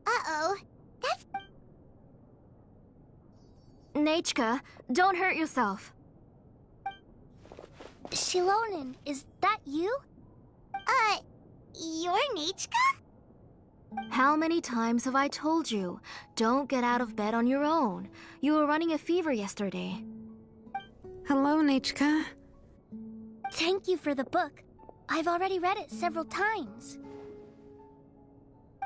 Uh-oh. That's... Nachka, don't hurt yourself. Shilonen, is that you? You're Nachka? How many times have I told you? Don't get out of bed on your own. You were running a fever yesterday. Hello, Nachka. Thank you for the book. I've already read it several times.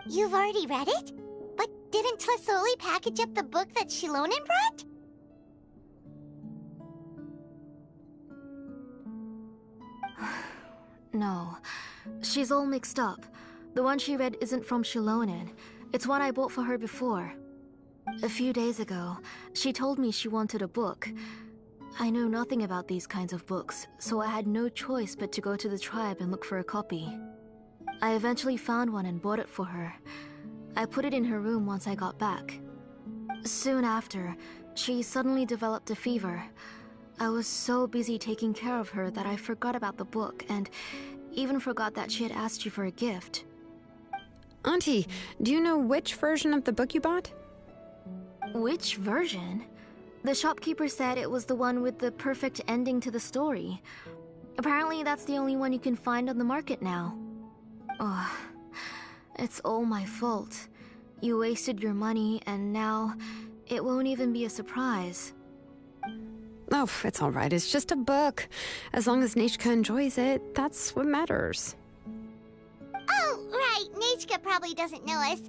You've already read it? But didn't Tlasoli package up the book that Shilonen brought? No. She's all mixed up. The one she read isn't from Shilonen. It's one I bought for her before. A few days ago, she told me she wanted a book. I know nothing about these kinds of books, so I had no choice but to go to the tribe and look for a copy. I eventually found one and bought it for her. I put it in her room once I got back. Soon after, she suddenly developed a fever. I was so busy taking care of her that I forgot about the book and even forgot that she had asked you for a gift. Auntie, do you know which version of the book you bought? Which version? The shopkeeper said it was the one with the perfect ending to the story. Apparently that's the only one you can find on the market now. Ugh. It's all my fault. You wasted your money, and now it won't even be a surprise. Oh, it's all right. It's just a book. As long as Nechka enjoys it, that's what matters. Oh, right. Nechka probably doesn't know us.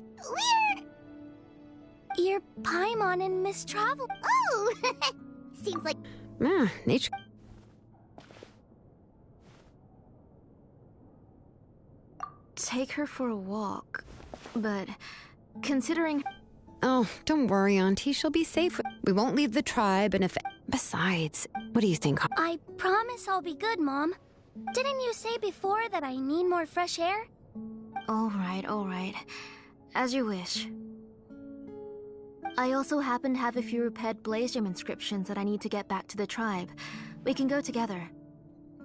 You're Paimon and Miss Travel. Oh! Seems like... Yeah, Nechka... Take her for a walk, but considering... Oh, don't worry, Auntie. She'll be safe. We won't leave the tribe, and if... Besides, what do you think? I promise I'll be good, Mom. Didn't you say before that I need more fresh air? All right. As you wish. I also happen to have a few repaired Blaze Gem inscriptions that I need to get back to the tribe. We can go together.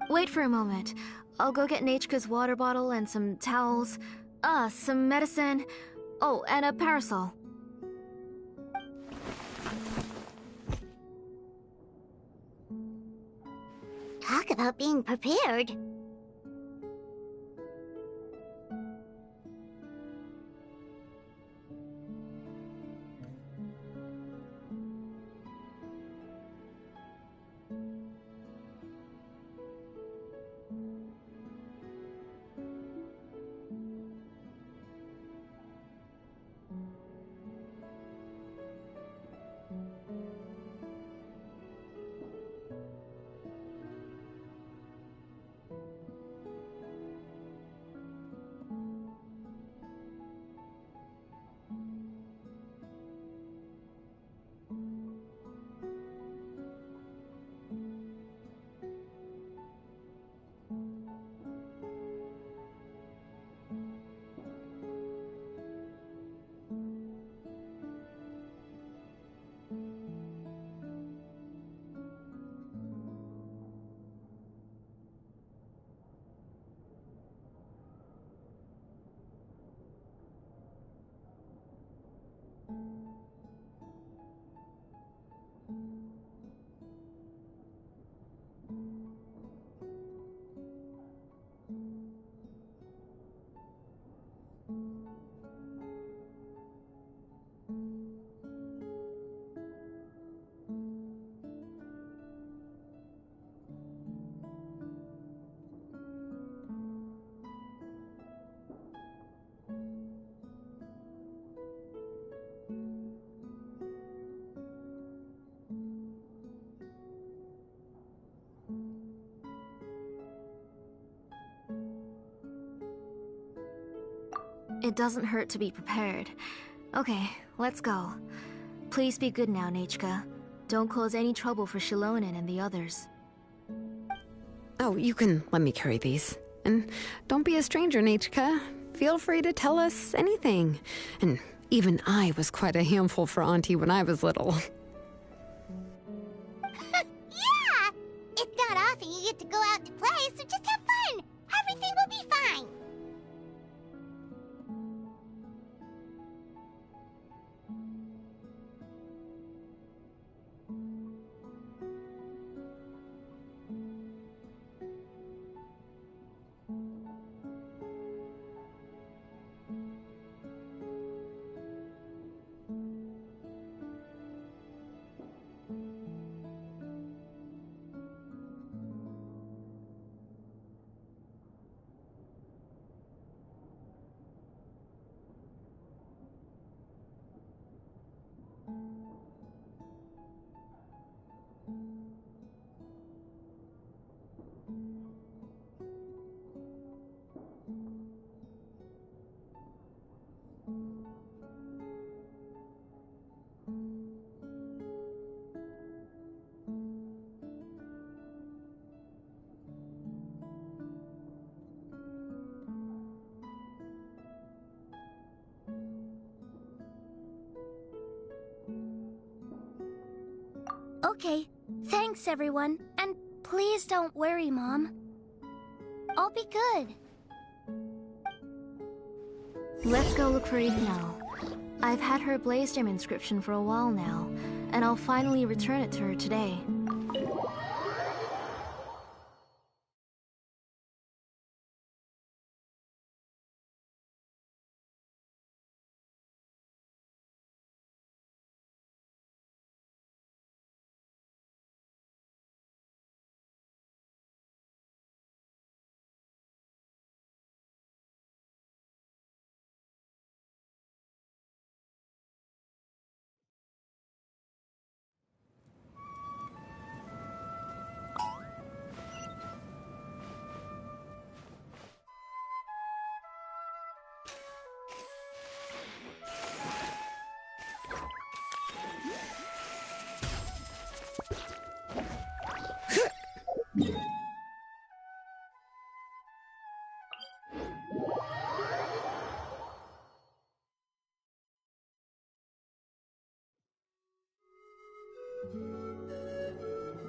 Wait for a moment. I'll go get Nechka's water bottle and some towels. Some medicine. Oh, and a parasol. Talk about being prepared. It doesn't hurt to be prepared. Okay, let's go. Please be good now, Nechka. Don't cause any trouble for Shilonen and the others. Oh, you can let me carry these. And don't be a stranger, Nechka. Feel free to tell us anything. And even I was quite a handful for Auntie when I was little. Yeah! It's not often you get to go out to play, so just have fun. Everything will be fine. Okay, thanks everyone. And please don't worry, Mom. I'll be good. Let's go look for Igno. I've had her Blaze Gem inscription for a while now, and I'll finally return it to her today.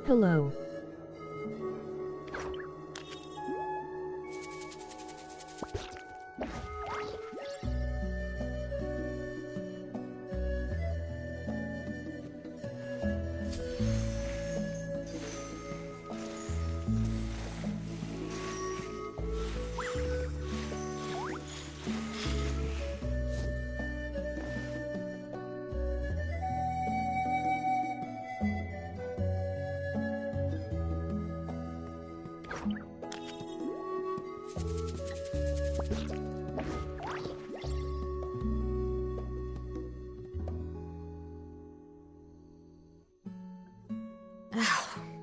Hello.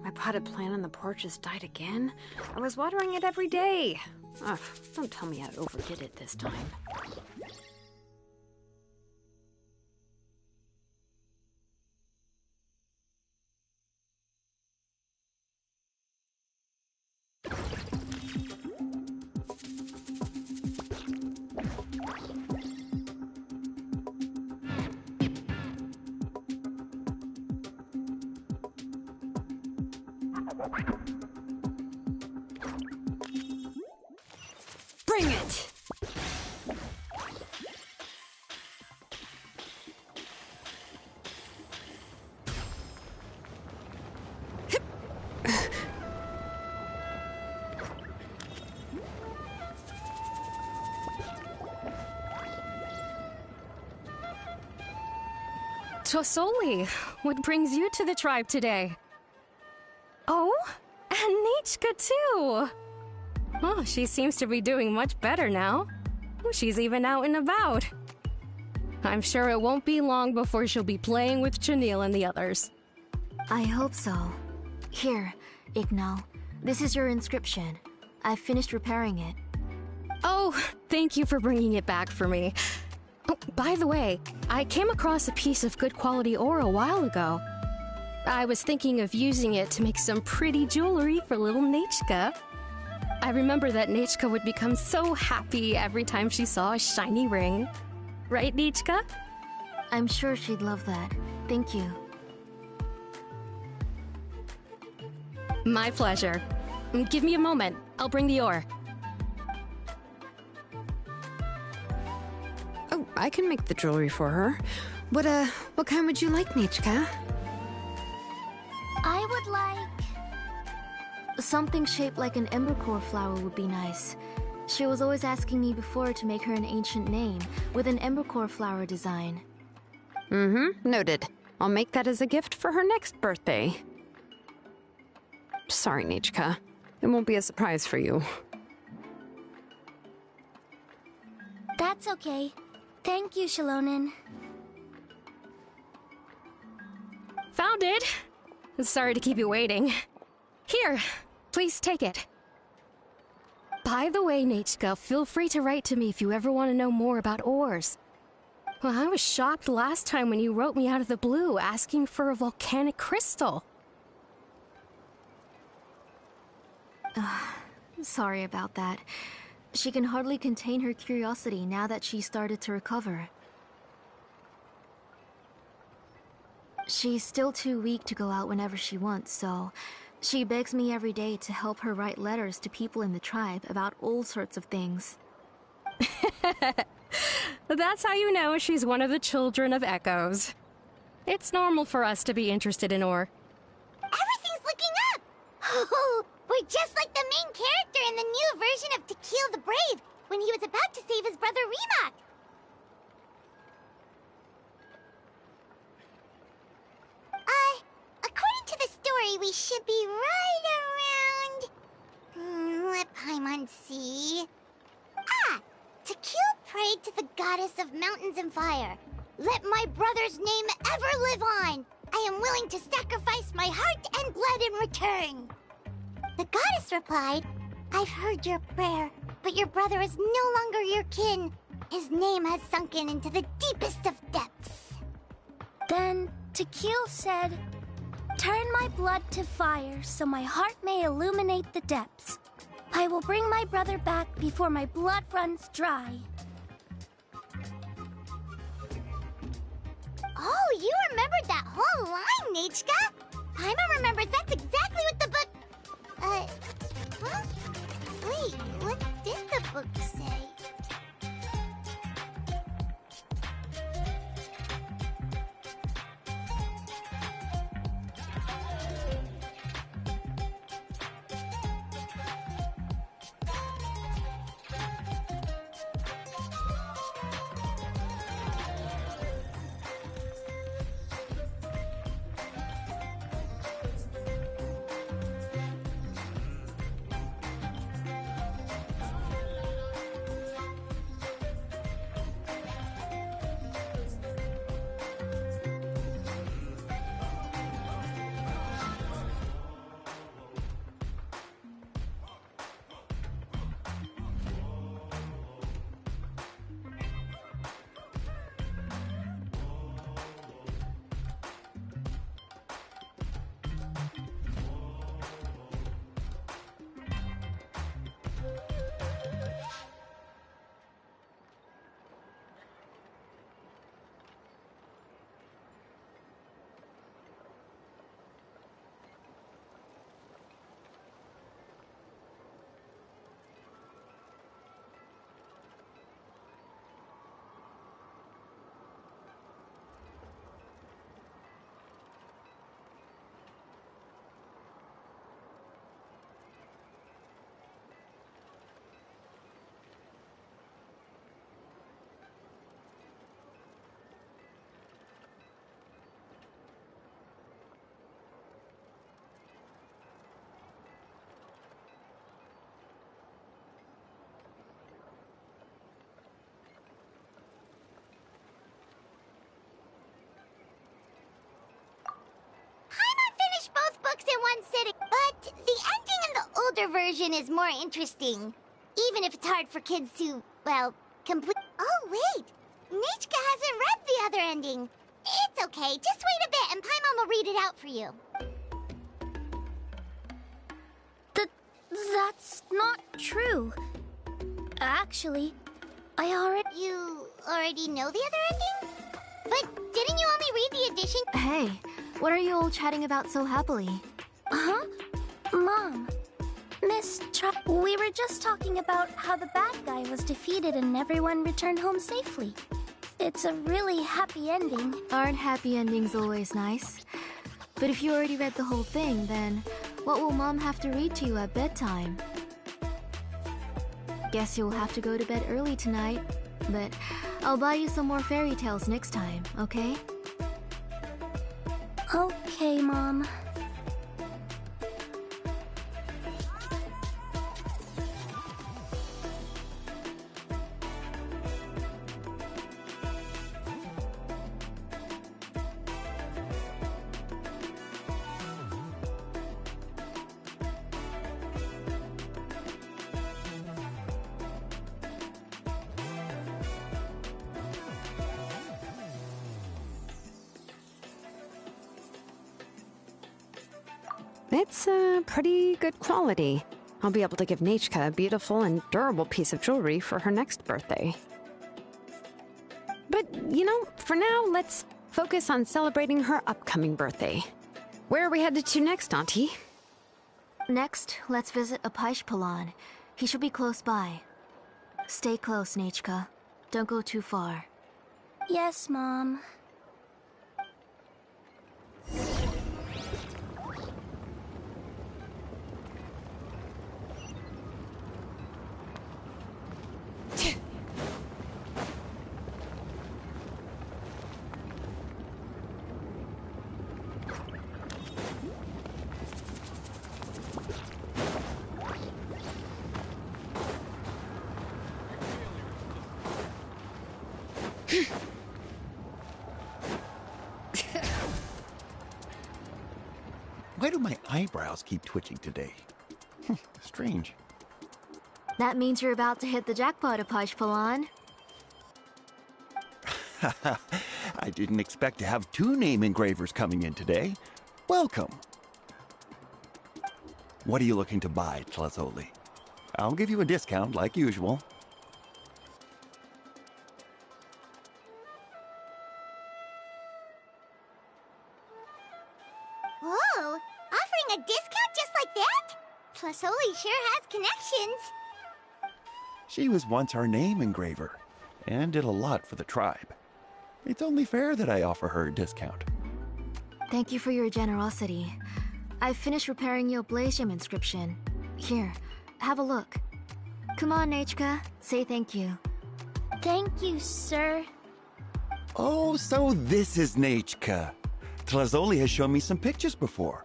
My potted plant on the porch has died again. I was watering it every day. Ugh, don't tell me I overdid it this time. Bring it! Tosoli, what brings you to the tribe today? Oh, and Nichka too! Oh, she seems to be doing much better now. She's even out and about. I'm sure it won't be long before she'll be playing with Janelle and the others. I hope so. Here, Igno. This is your inscription. I've finished repairing it. Oh, thank you for bringing it back for me. Oh, by the way, I came across a piece of good quality ore a while ago. I was thinking of using it to make some pretty jewelry for little Nichka. I remember that Nichka would become so happy every time she saw a shiny ring. Right, Nichka? I'm sure she'd love that. Thank you. My pleasure. Give me a moment. I'll bring the ore. Oh, I can make the jewelry for her. What kind would you like, Nichka? I would like... something shaped like an embercore flower would be nice. She was always asking me before to make her an ancient name with an embercore flower design. Noted. I'll make that as a gift for her next birthday. Sorry, Nichka. It won't be a surprise for you. That's okay. Thank you, Shalonin. Found it! Sorry to keep you waiting. Here, please take it. By the way, Nichka, feel free to write to me if you ever want to know more about ores. Well, I was shocked last time when you wrote me out of the blue asking for a volcanic crystal. Sorry about that. She can hardly contain her curiosity now that she started to recover. She's still too weak to go out whenever she wants, so she begs me every day to help her write letters to people in the tribe about all sorts of things. That's how you know she's one of the children of Echoes. It's normal for us to be interested in Or. Everything's looking up! Oh, we're just like the main character in the new version of To Kill the Brave, when he was about to save his brother Rimac. According to the story, we should be right around... let Paimon see... Ah! To kill prayed to the goddess of mountains and fire. Let my brother's name ever live on! I am willing to sacrifice my heart and blood in return! The goddess replied, I've heard your prayer, but your brother is no longer your kin. His name has sunken into the deepest of depths. Then Tequil said, turn my blood to fire so my heart may illuminate the depths. I will bring my brother back before my blood runs dry. Oh, you remembered that whole line, Nichka! Paimon remembers that's exactly what the book... Huh? Wait, what did the book say? In one sitting, but the ending in the older version is more interesting, even if it's hard for kids to, well, complete. Oh wait, Nichka hasn't read the other ending. It's okay, just wait a bit and Paimon will read it out for you. That's not true. Actually, You already know the other ending? But didn't you only read the edition? Hey, what are you all chatting about so happily? Huh? Mom, we were just talking about how the bad guy was defeated and everyone returned home safely. It's a really happy ending. Aren't happy endings always nice? But if you already read the whole thing, then what will Mom have to read to you at bedtime? Guess you'll have to go to bed early tonight, but I'll buy you some more fairy tales next time, okay? Okay, Mom. It's pretty good quality. I'll be able to give Nachka a beautiful and durable piece of jewelry for her next birthday. But, you know, for now, let's focus on celebrating her upcoming birthday. Where are we headed to next, Auntie? Next, let's visit Palan. He should be close by. Stay close, Nechka. Don't go too far. Yes, Mom. Why do my eyebrows keep twitching today? Strange. That means you're about to hit the jackpot, Palan. I didn't expect to have 2 name engravers coming in today. Welcome. What are you looking to buy, Tlazoli? I'll give you a discount like usual. Whoa! Offering a discount just like that? Tlazoli sure has connections. She was once our name engraver, and did a lot for the tribe. It's only fair that I offer her a discount. Thank you for your generosity. I've finished repairing your Blasium inscription. Here, have a look. Come on, Nechka, say thank you. Thank you, sir. Oh, so this is Nechka. Tlazoli has shown me some pictures before.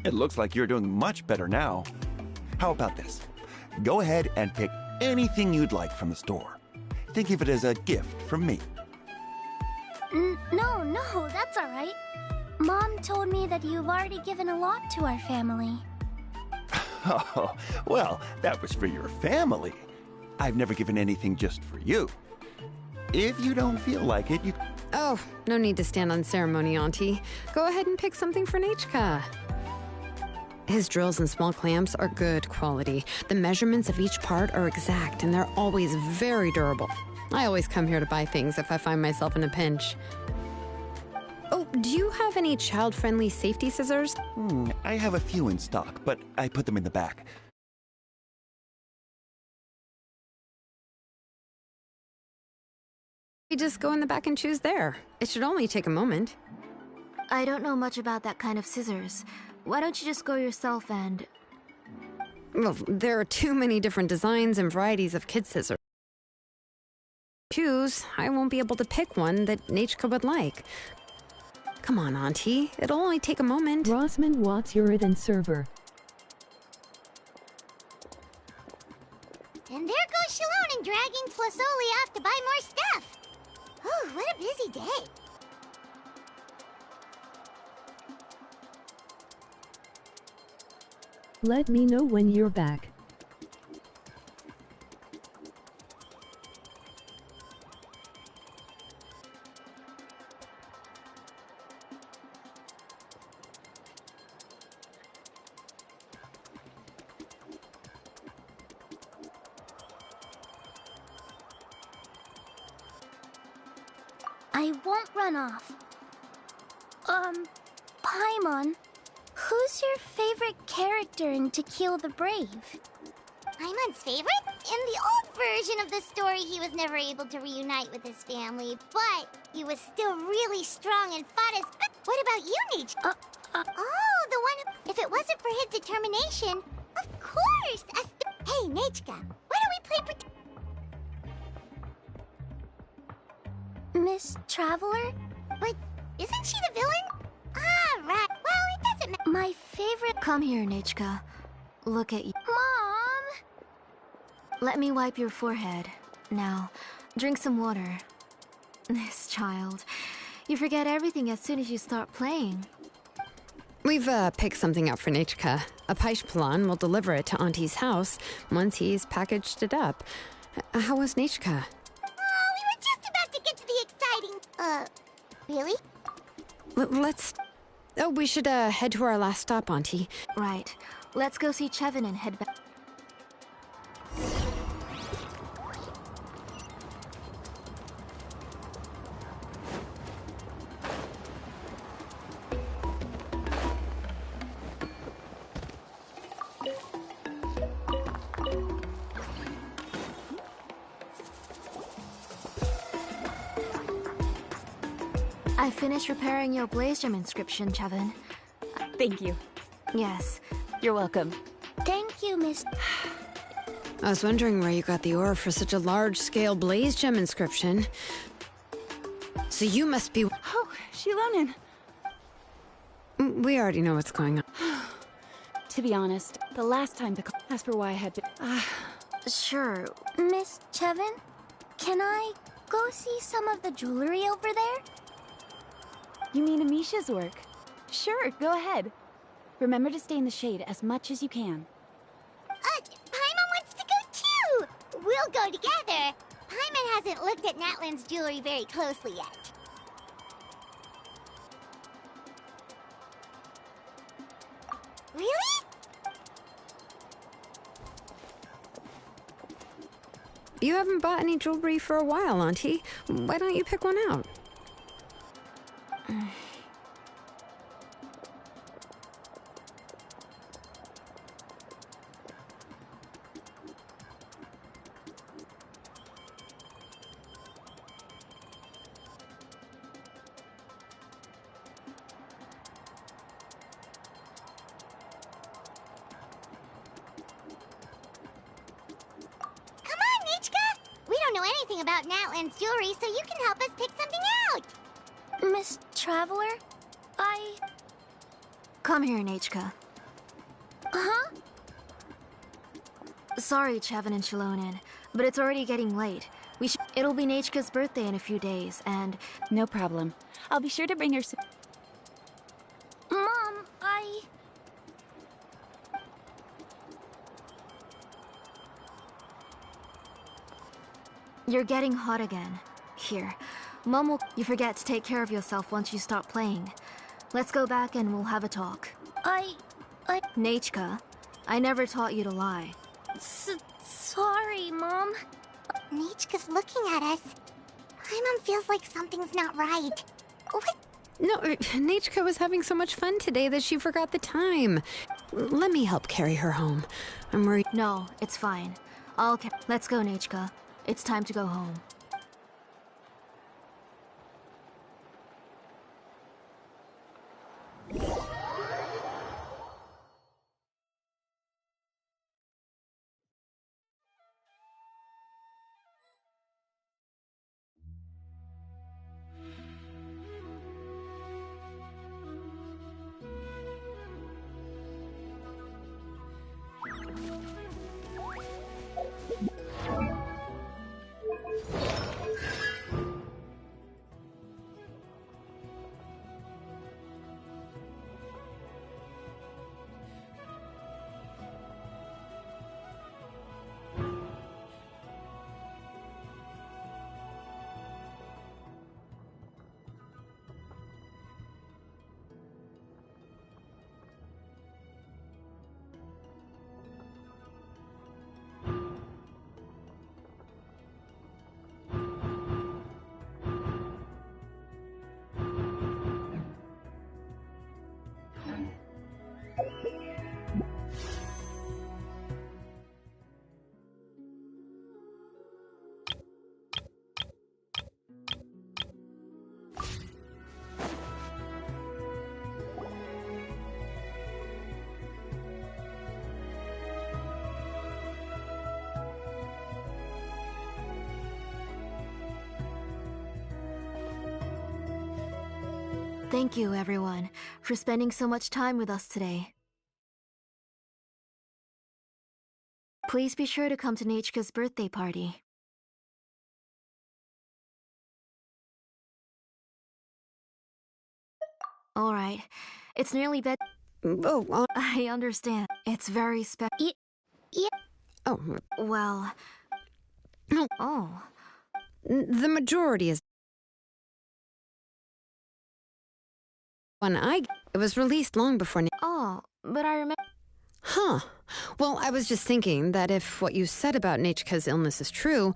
It looks like you're doing much better now. How about this? Go ahead and pick anything you'd like from the store. Think of it as a gift from me. No, that's all right. Mom told me that you've already given a lot to our family. Oh, well, that was for your family. I've never given anything just for you. If you don't feel like it, you... Oh, no need to stand on ceremony, Auntie. Go ahead and pick something for Nechka. His drills and small clamps are good quality. The measurements of each part are exact, and they're always very durable. I always come here to buy things if I find myself in a pinch. Oh, do you have any child-friendly safety scissors? I have a few in stock, but I put them in the back. You just go in the back and choose there. It should only take a moment. I don't know much about that kind of scissors. Why don't you just go yourself and... Well, there are too many different designs and varieties of kid scissors. Choose, I won't be able to pick one that Nechka would like. Come on, Auntie. It'll only take a moment. Rosman Watts Urid server. And there goes Shalon and dragging Tlazoli off to buy more stuff. Oh, what a busy day. Let me know when you're back. I won't run off. Paimon, who's your favorite character in To Kill the Brave? Paimon's favorite? In the old version of the story, he was never able to reunite with his family, but he was still really strong and fought his... What about you, Nechka? Oh, the one who... If it wasn't for his determination, of course! Hey, Nechka, why don't we play Miss Traveler? But isn't she the villain? Ah, right. Well, it doesn't matter. My favorite... Come here, Nechka. Look at you. Mom! Let me wipe your forehead. Now, drink some water. This child. You forget everything as soon as you start playing. We've picked something up for Nechka. A Palan will deliver it to Auntie's house once he's packaged it up. How was Nechka? Oh, we were just about to get to the exciting... Really? Let's... Oh, we should head to our last stop, Auntie. Right. Let's go see Chevin and head back. I finished repairing your blaze gem inscription, Chevin. Thank you. Yes. You're welcome. Thank you, Miss... I was wondering where you got the ore for such a large-scale blaze gem inscription. So you must be... Oh, Shilonen. We already know what's going on. To be honest, the last time the asked for why I had been... Sure. Miss Chevin, can I go see some of the jewelry over there? You mean Amisha's work? Sure, go ahead. Remember to stay in the shade as much as you can. Paimon wants to go too! We'll go together. Paimon hasn't looked at Natlan's jewelry very closely yet. Really? You haven't bought any jewelry for a while, Auntie. Why don't you pick one out? About Natlan's jewelry, so you can help us pick something out. Miss Traveler, Come here, Nechka. Huh? Sorry, Chevin and Shilonen, but it's already getting late. It'll be Nechka's birthday in a few days, and... No problem. I'll be sure to bring her some... Mom, You're getting hot again. Here. Mom will... You forget to take care of yourself once you stop playing. Let's go back and we'll have a talk. Nechka, I never taught you to lie. Sorry, Mom. Nechka's looking at us. Paimon feels like something's not right. What? No, Nechka was having so much fun today that she forgot the time. Let me help carry her home. I'm worried... No, it's fine. Let's go, Nechka. It's time to go home. Thank you, everyone, for spending so much time with us today. Please be sure to come to Nechka's birthday party. All right, it's nearly bed. Oh, I understand. It's very special. Yeah. Oh. Well... Oh. The majority is... It was released long before... Oh, but I remember... Huh. Well, I was just thinking that if what you said about Nechka's illness is true,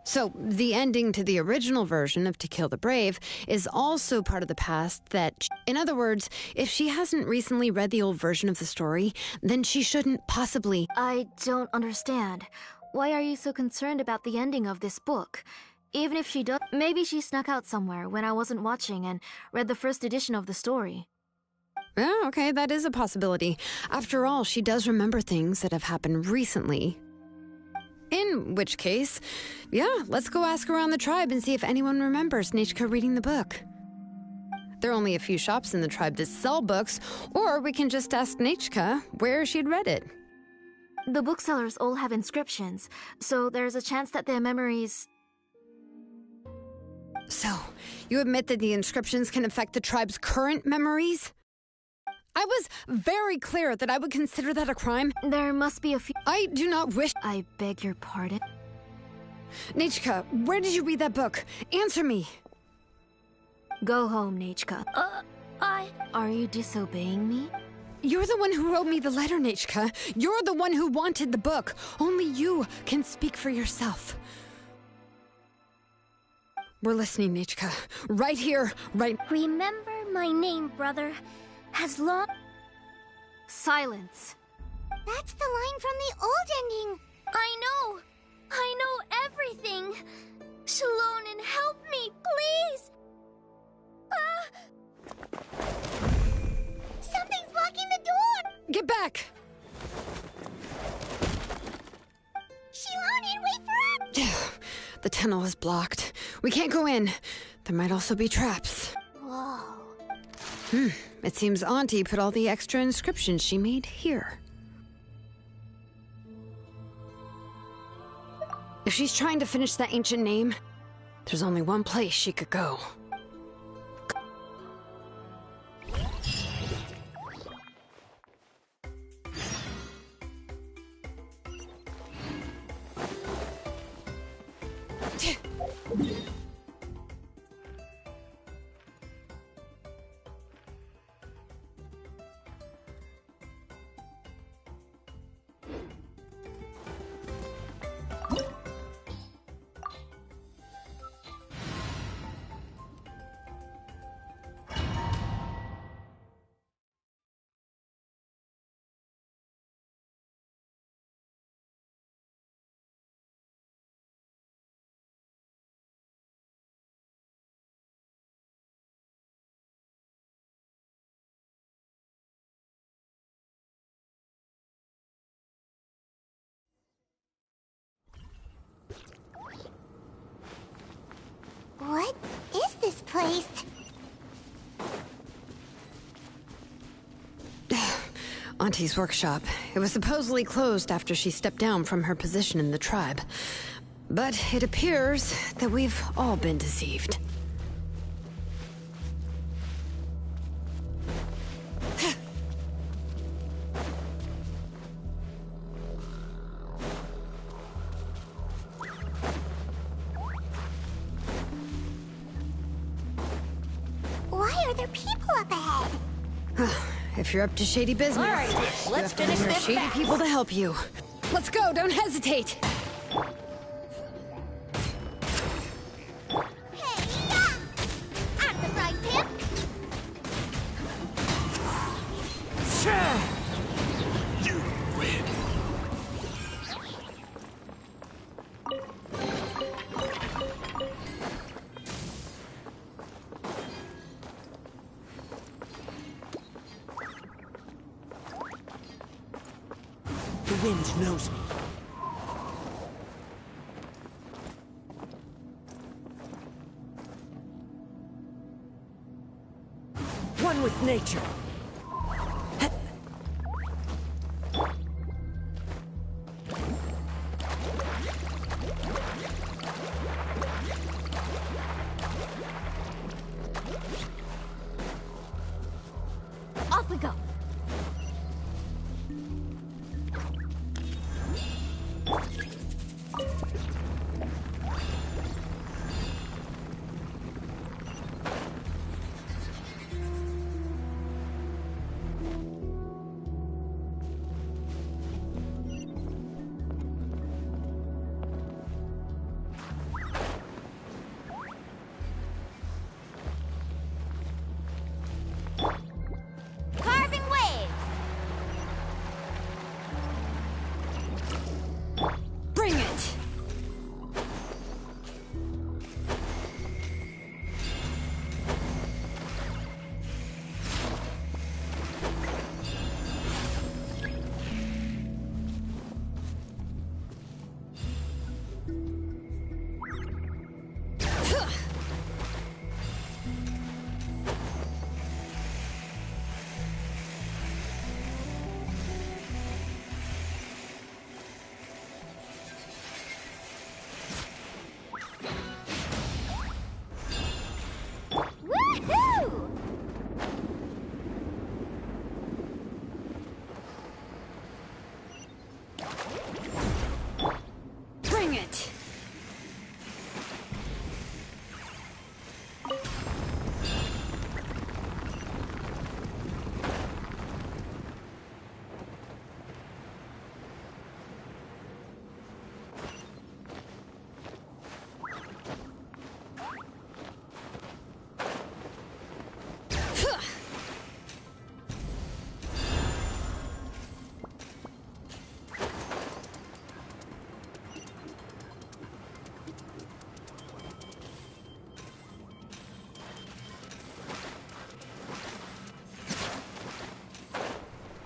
So, the ending to the original version of To Kill the Brave is also part of the past that... In other words, if she hasn't recently read the old version of the story, then she shouldn't possibly... I don't understand. Why are you so concerned about the ending of this book? Even if she does, maybe she snuck out somewhere when I wasn't watching and read the first edition of the story. Oh, okay, that is a possibility. After all, she does remember things that have happened recently. In which case, yeah, let's go ask around the tribe and see if anyone remembers Nichka reading the book. There are only a few shops in the tribe that sell books, or we can just ask Nichka where she'd read it. The booksellers all have inscriptions, so there's a chance that their memories... So, you admit that the inscriptions can affect the tribe's current memories? I was very clear that I would consider that a crime. There must be a few... I do not wish... I beg your pardon? Nichka, where did you read that book? Answer me. Go home, Nichka. Are you disobeying me? You're the one who wrote me the letter, Nichka. You're the one who wanted the book. Only you can speak for yourself. We're listening, Nichka. Right here, right... Remember my name, brother. As long... Silence. That's the line from the old ending. I know everything. Shalonen, help me, please. Something's blocking the door. Get back! Shalonen, wait for us. The tunnel is blocked. We can't go in. There might also be traps. Whoa. It seems Auntie put all the extra inscriptions she made here. If she's trying to finish that ancient name, there's only one place she could go. What is this place? Auntie's workshop. It was supposedly closed after she stepped down from her position in the tribe. But it appears that we've all been deceived. Why are there people up ahead? If you're up to shady business, All right, you let's have to finish hire this shady fast. people to help you. Let's go, don't hesitate! Hey, yeah! At the frying pan. You win. The wind knows me. One with nature. Off we go.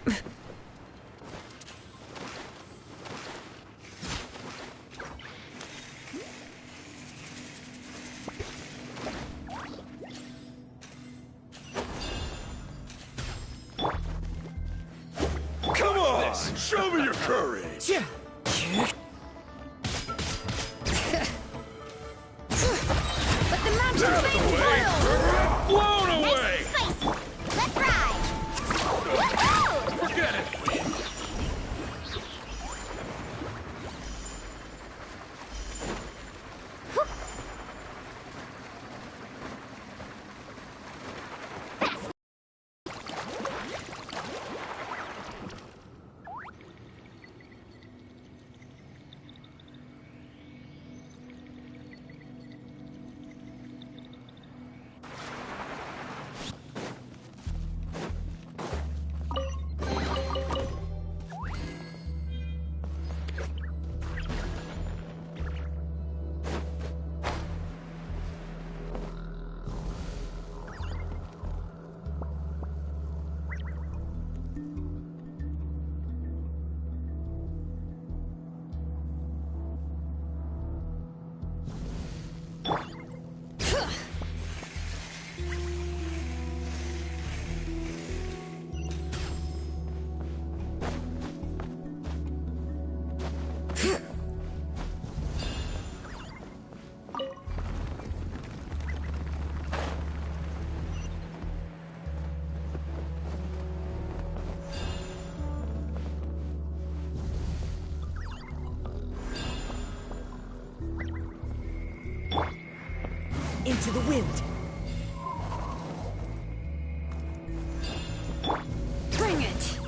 Come on! Show me your courage! Let the mountain Out of the flames way! boil! Blown Nice away! and spicy. Let's ride. Woohoo! Forget it! Into the wind. Bring it!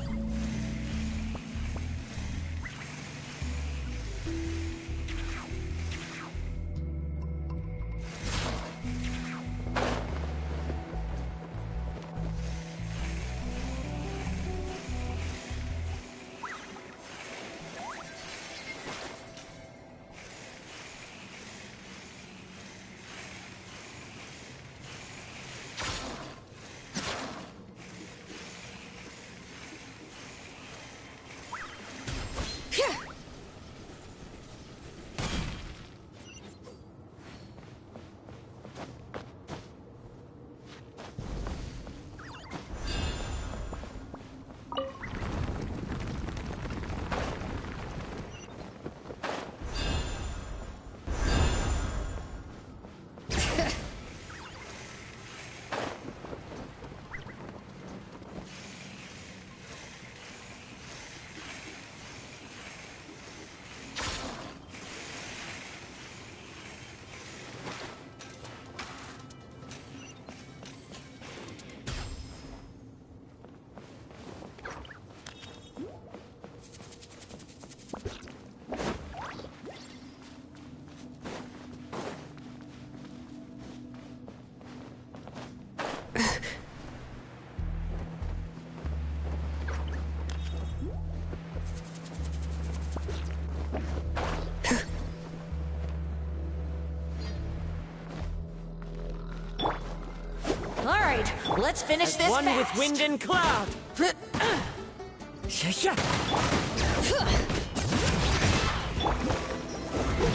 Let's finish this one fast. With wind and cloud.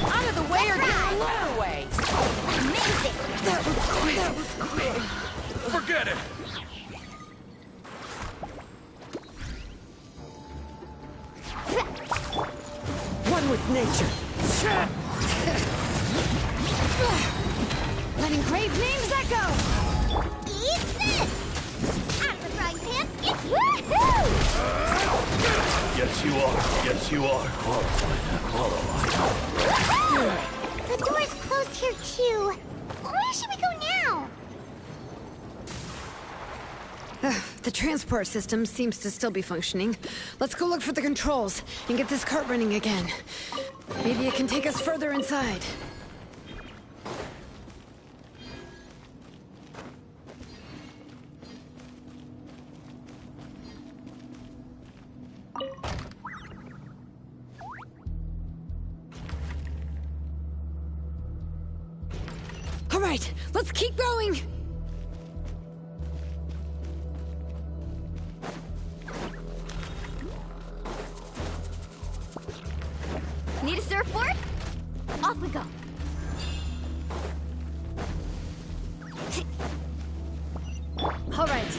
Out of the way or get blown away! Amazing! That was quick. Forget it! One with nature. Letting grave names echo! Eat this! Out of the frying pan, it's woohoo! Yes, you are. Yes, you are. Qualified. The door's closed here, too. Where should we go now? The transport system seems to still be functioning. Let's go look for the controls and get this cart running again. Maybe it can take us further inside. All right, let's keep going! Need a surfboard? Off we go. All right.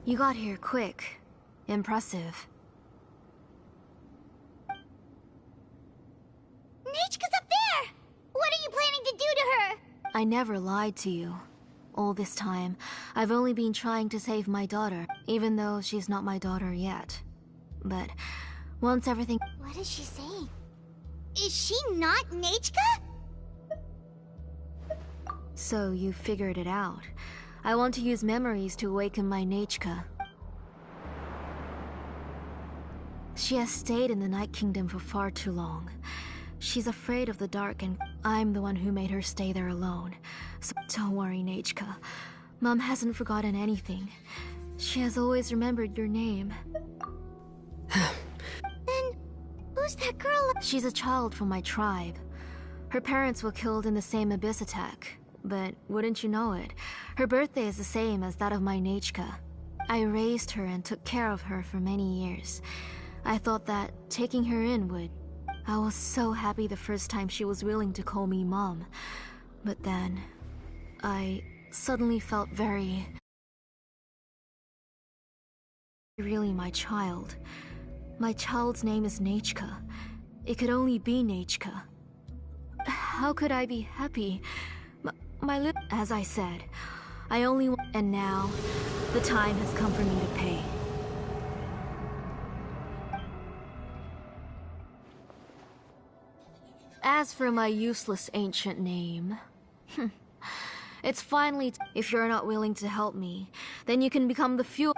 You got here quick. Impressive. Nechka's up there! What are you planning to do to her? I never lied to you. All this time, I've only been trying to save my daughter, even though she's not my daughter yet. But once everything... What is she saying? Is she not Nechka? So you figured it out. I want to use memories to awaken my Nechka. She has stayed in the Night Kingdom for far too long. She's afraid of the dark, and I'm the one who made her stay there alone. So don't worry, Nechka. Mom hasn't forgotten anything. She has always remembered your name. Then, who's that girl? She's a child from my tribe. Her parents were killed in the same abyss attack. But wouldn't you know it, her birthday is the same as that of my Nechka. I raised her and took care of her for many years. I thought that taking her in would... I was so happy the first time she was willing to call me Mom. But then, I suddenly felt very... really my child. My child's name is Nechka. It could only be Nechka. How could I be happy? My lip, as I said, I only want, and now, the time has come for me to pay. As for my useless ancient name, it's finally, if you're not willing to help me, then you can become the fuel.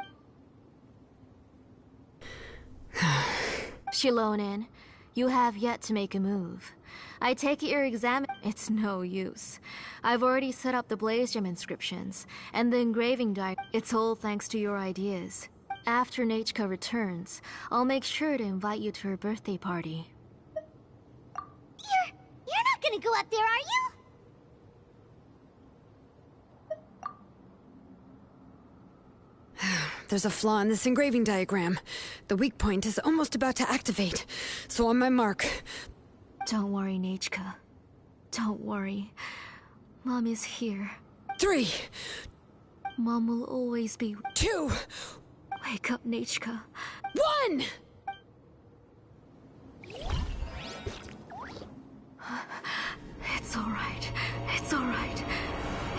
Shilonin, you have yet to make a move. I take it your exam. It's no use. I've already set up the blaze gem inscriptions, and the engraving die. It's all thanks to your ideas. After Nechka returns, I'll make sure to invite you to her birthday party. You're not gonna go up there, are you? There's a flaw in this engraving diagram. The weak point is almost about to activate. So on my mark... Don't worry, Nechka. Don't worry. Mom is here. 3. Mom will always be... 2. Wake up, Nechka. 1! It's alright. It's alright.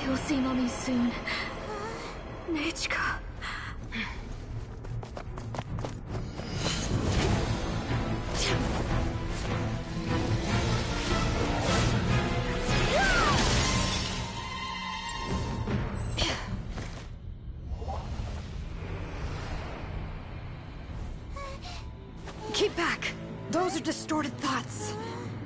You'll see Mommy soon. Nechka. Those are distorted thoughts.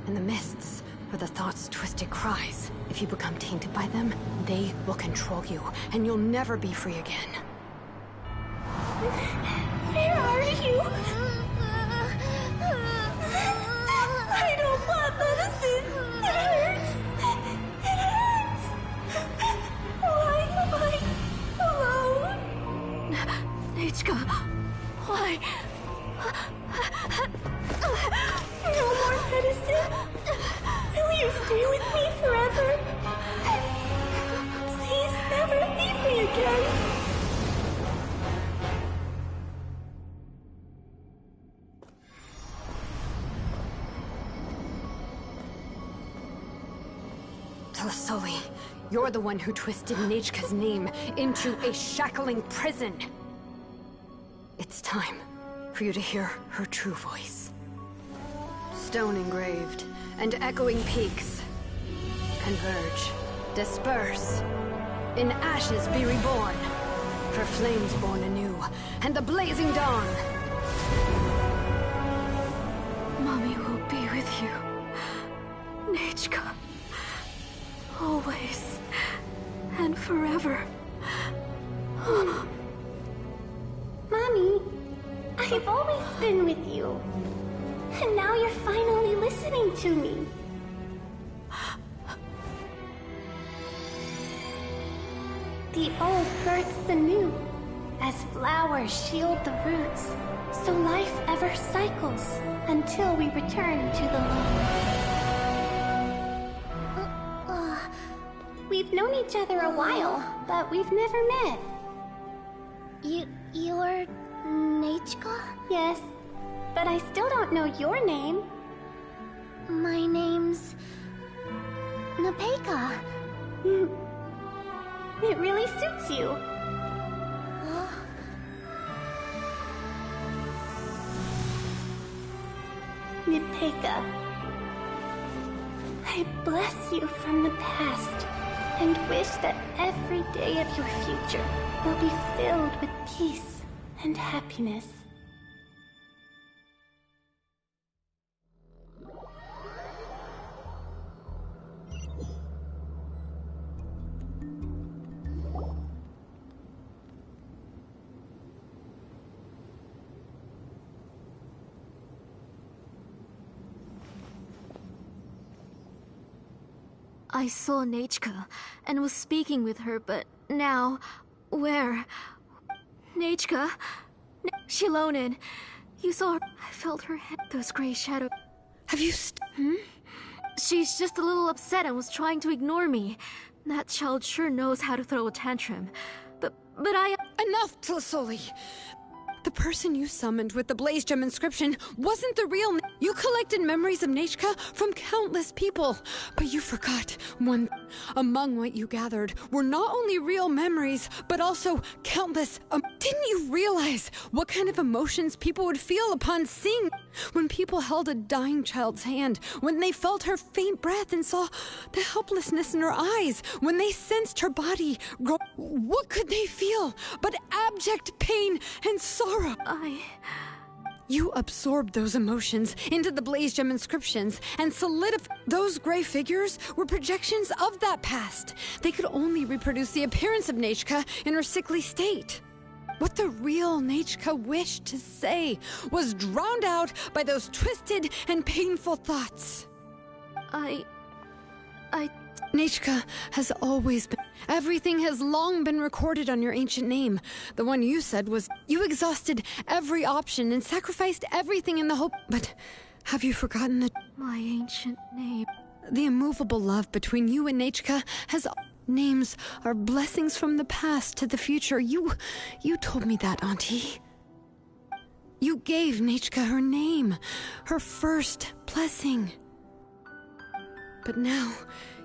And the mists are the thoughts' twisted cries. If you become tainted by them, they will control you, and you'll never be free again. Where are you? I don't want medicine. It hurts. It hurts. Why am I alone? Nichka, why? No more medicine. Will you stay with me forever? Please never leave me again. Tlasoli, you're the one who twisted Nechka's name into a shackling prison. It's time for you to hear her true voice. Stone engraved and echoing peaks converge, disperse, in ashes be reborn, for flames born anew, and the blazing dawn. Mommy will be with you, Nechka. Always and forever. Mommy, I've always been with you. And now you're finally listening to me. The old births the new, as flowers shield the roots, so life ever cycles until we return to the loam. We've known each other a while, but we've never met. You're Nechka? Yes, but I still don't know your name. My name's Nepeka. It really suits you. Nepeka, I bless you from the past and wish that every day of your future will be filled with peace and happiness. I saw Nechka and was speaking with her, but now, where? Nechka? Shilonen, you saw her. I felt her head, those gray shadows. Have you She's just a little upset and was trying to ignore me. That child sure knows how to throw a tantrum. But I... Enough, Tlasoli! The person you summoned with the Blaze Gem inscription wasn't the real You collected memories of Nechka from countless people, but you forgot one. Among what you gathered were not only real memories, but also countless... Didn't you realize what kind of emotions people would feel upon seeing when people held a dying child's hand, when they felt her faint breath and saw the helplessness in her eyes, when they sensed her body grow? What could they feel but abject pain and sorrow? You absorbed those emotions into the Blaze Gem inscriptions and solidified. Those gray figures were projections of that past. They could only reproduce the appearance of Nechka in her sickly state. What the real Nechka wished to say was drowned out by those twisted and painful thoughts. Nechka has always been... Everything has long been recorded on your ancient name. The one you said was... You exhausted every option and sacrificed everything in the hope... But have you forgotten the... My ancient name... The immovable love between you and Nechka has... Names are blessings from the past to the future. You told me that, Auntie. You gave Nechka her name, her first blessing. But now...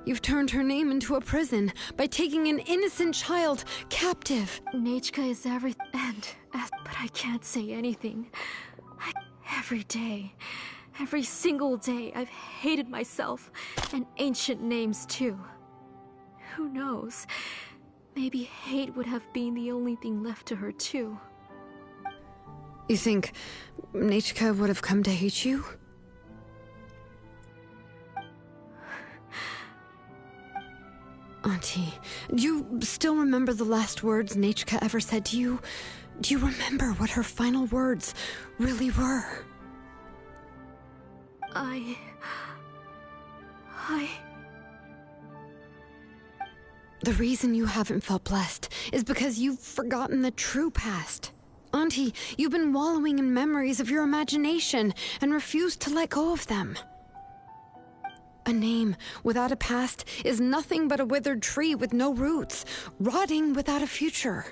You've turned her name into a prison by taking an innocent child captive. Nechka is everything, but I can't say anything. Every day, every single day, I've hated myself, and ancient names too. Who knows? Maybe hate would have been the only thing left to her too. You think Nechka would have come to hate you? Auntie, do you still remember the last words Nachka ever said to you? Do you remember what her final words really were? The reason you haven't felt blessed is because you've forgotten the true past. Auntie, you've been wallowing in memories of your imagination and refused to let go of them. A name without a past is nothing but a withered tree with no roots, rotting without a future.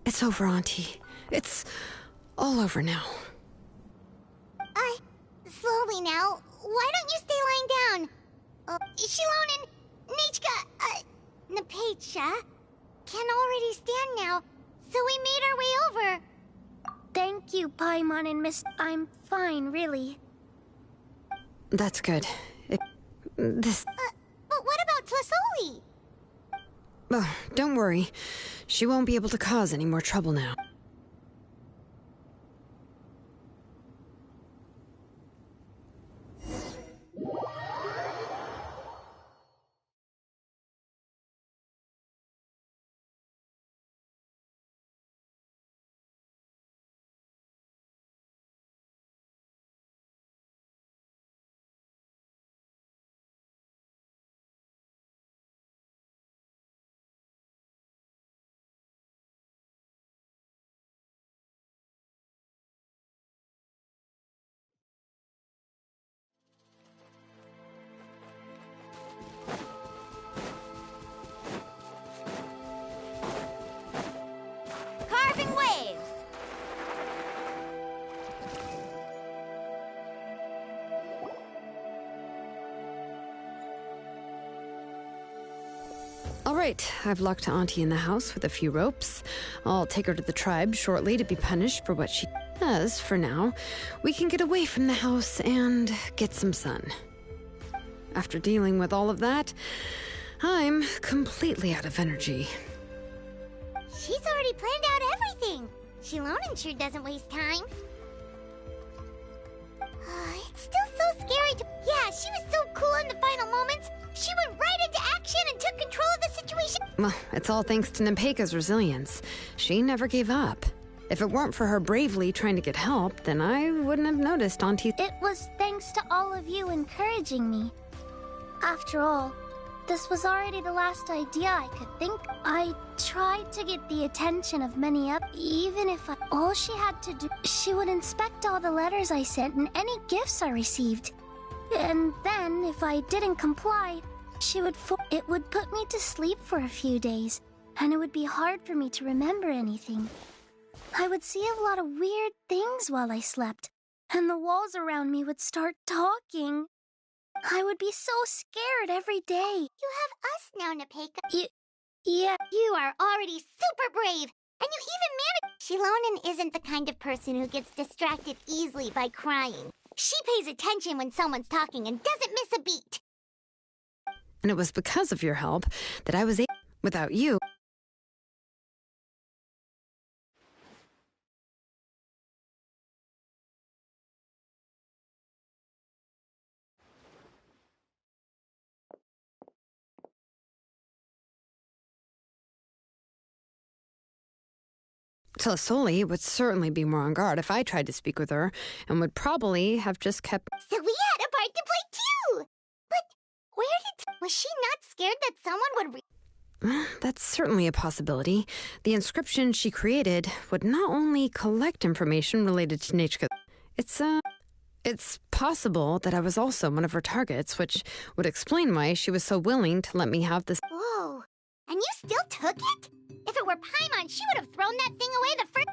It's over, Auntie. It's all over now. Slowly now. Why don't you stay lying down? Shilon and Nachka, Napecha can already stand now, so we made our way over. Thank you, Paimon and Miss... I'm fine, really. That's good. But what about Tlasoli? Oh, don't worry. She won't be able to cause any more trouble now. Carving waves! All right, I've locked Auntie in the house with a few ropes. I'll take her to the tribe shortly to be punished for what she does. For now, we can get away from the house and get some sun. After dealing with all of that, I'm completely out of energy. She's already planned out everything. Shilonen sure doesn't waste time. It's still so scary to... Yeah, she was so cool in the final moments. She went right into action and took control of the situation. Well, it's all thanks to Napeika's resilience. She never gave up. If it weren't for her bravely trying to get help, then I wouldn't have noticed Auntie... It was thanks to all of you encouraging me. After all, this was already the last idea I could think. I tried to get the attention of many up, even if all she had to do... She would inspect all the letters I sent and any gifts I received. And then, if I didn't comply, she would... It would put me to sleep for a few days, and it would be hard for me to remember anything. I would see a lot of weird things while I slept, and the walls around me would start talking. I would be so scared every day. You have us now, Napeika. Yeah. You are already super brave, and you even managed... Shilonen isn't the kind of person who gets distracted easily by crying. She pays attention when someone's talking and doesn't miss a beat. And it was because of your help that I was able... Without you... Tlasoli would certainly be more on guard if I tried to speak with her, and would probably have just kept... So we had a part to play too! But where did... Was she not scared that someone would... That's certainly a possibility. The inscription she created would not only collect information related to Nachka... It's possible that I was also one of her targets, which would explain why she was so willing to let me have this... Whoa! And you still took it? If it were Paimon, she would have thrown that thing away the first...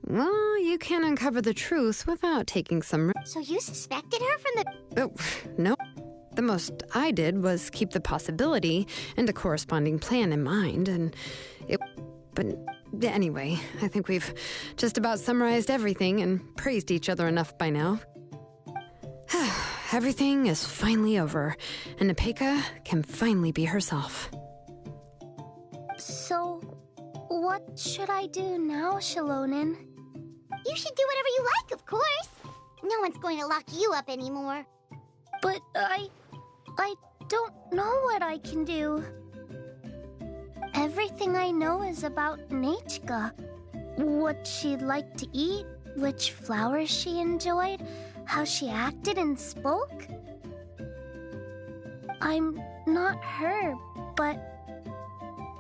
Well, you can't uncover the truth without taking some... So you suspected her from the... Oh, no. The most I did was keep the possibility and a corresponding plan in mind, and it... But anyway, I think we've just about summarized everything and praised each other enough by now. Everything is finally over, and Napeika can finally be herself. So, what should I do now, Shilonen? You should do whatever you like, of course. No one's going to lock you up anymore. But I don't know what I can do. Everything I know is about Nachka. What she'd like to eat, which flowers she enjoyed, how she acted and spoke. I'm not her, but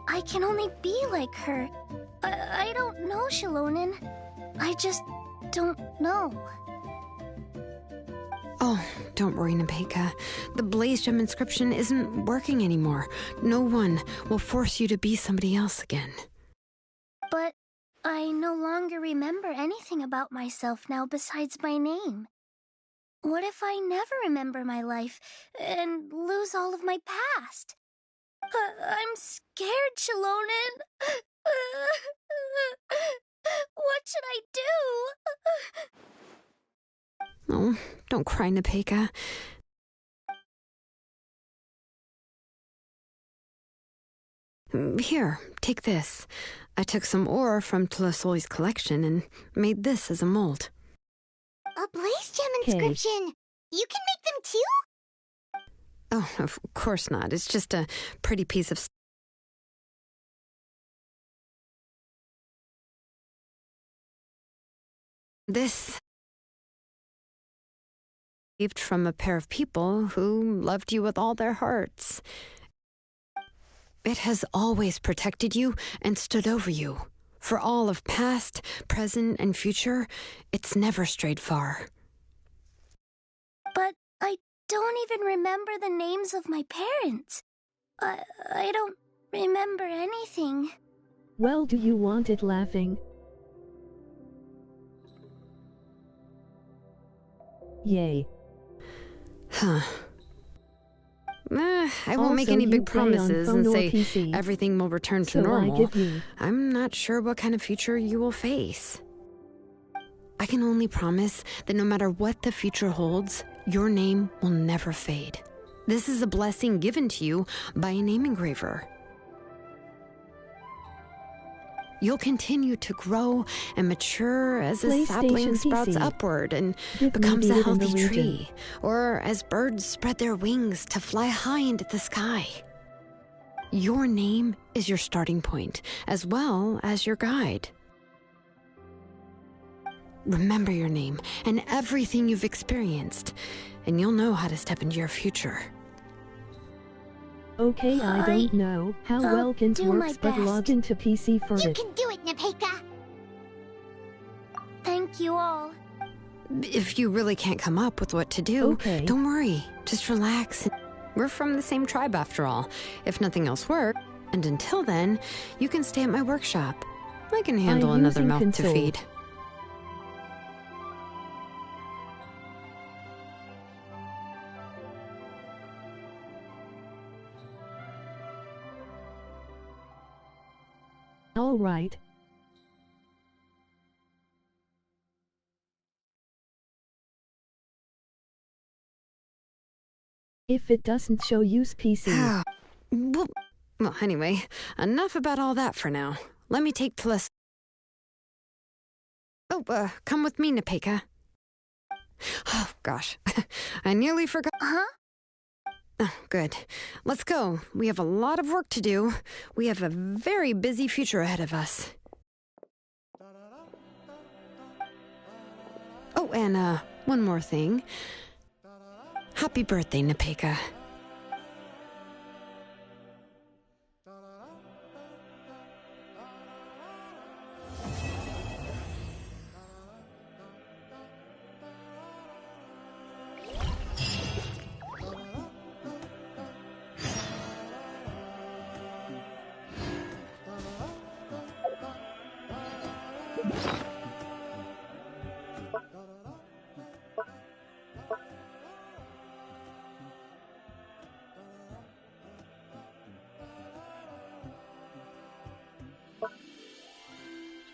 I can only be like her. I don't know, Shilonin. I just don't know. Oh, don't worry, Nepeka. The Blaze Gem inscription isn't working anymore. No one will force you to be somebody else again. But I no longer remember anything about myself now besides my name. What if I never remember my life and lose all of my past? I'm scared, Shilonin. What should I do? Oh, don't cry, Nepeka. Here, take this. I took some ore from Tlasoli's collection and made this as a mold. A Blaze Gem inscription! You can make them too? Oh, of course not. It's just a pretty piece of... This... received from a pair of people who loved you with all their hearts. It has always protected you and stood over you. For all of past, present, and future, it's never strayed far. But I don't even remember the names of my parents. I don't remember anything. Well, do you want it laughing? Yay. Huh. I won't make Also, any you big play on promises phone and or say PC, everything will return to so normal. I give you. I'm not sure what kind of future you will face. I can only promise that no matter what the future holds, your name will never fade. This is a blessing given to you by a name engraver. You'll continue to grow and mature as a sapling PlayStation sprouts PC. upward and Give me becomes the a it in the healthy region. tree, or as birds spread their wings to fly high into the sky. Your name is your starting point, as well as your guide. Remember your name and everything you've experienced, and you'll know how to step into your future. Okay, I don't know how well Kins do my works, but best. log into PC for You it. can do it, Nepeka! Thank you all. If you really can't come up with what to do, Okay. don't worry. Just relax. We're from the same tribe after all. If nothing else works, and until then, you can stay at my workshop. I can handle I'm another using mouth to console. feed. All right. If it doesn't show, use PC. Well, anyway, enough about all that for now. Let me take Tlis... Oh, come with me, Nepeka. Oh, gosh. I nearly forgot... Huh? Oh, good. Let's go. We have a lot of work to do. We have a very busy future ahead of us. Oh, and, one more thing. Happy birthday, Nepeka.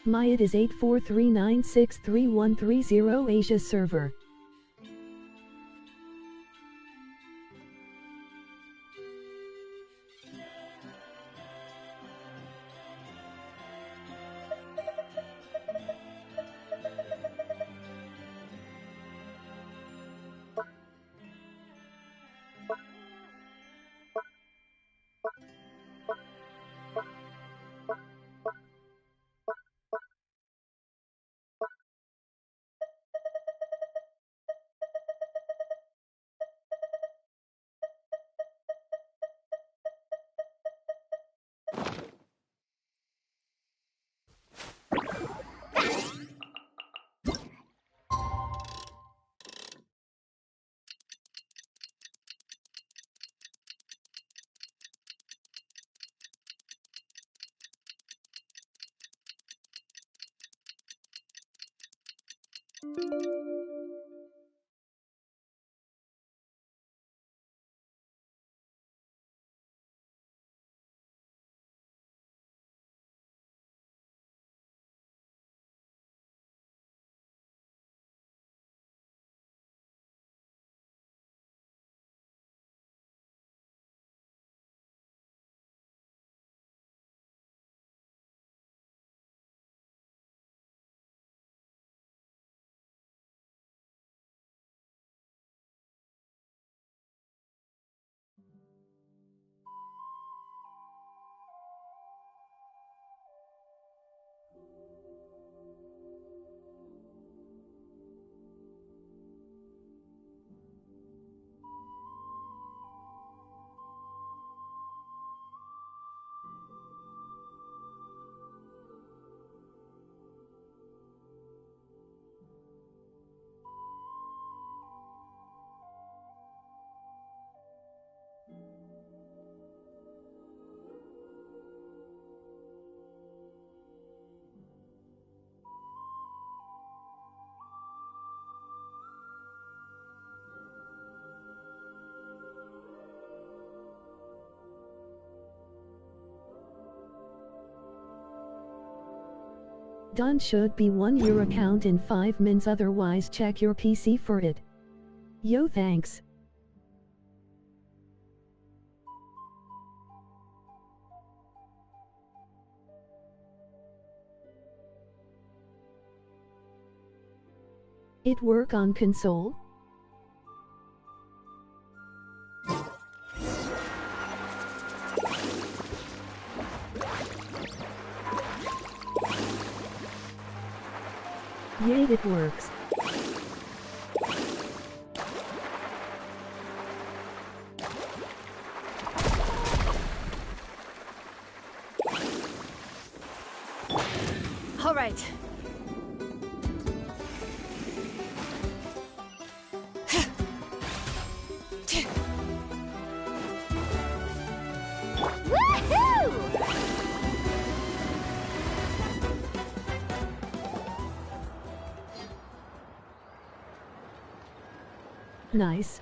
My it is 843963130 Asia server. Done should be your account in 5 minutes, otherwise check your PC for it. Yo, thanks. It work on console? Yay, it works. All right. Nice.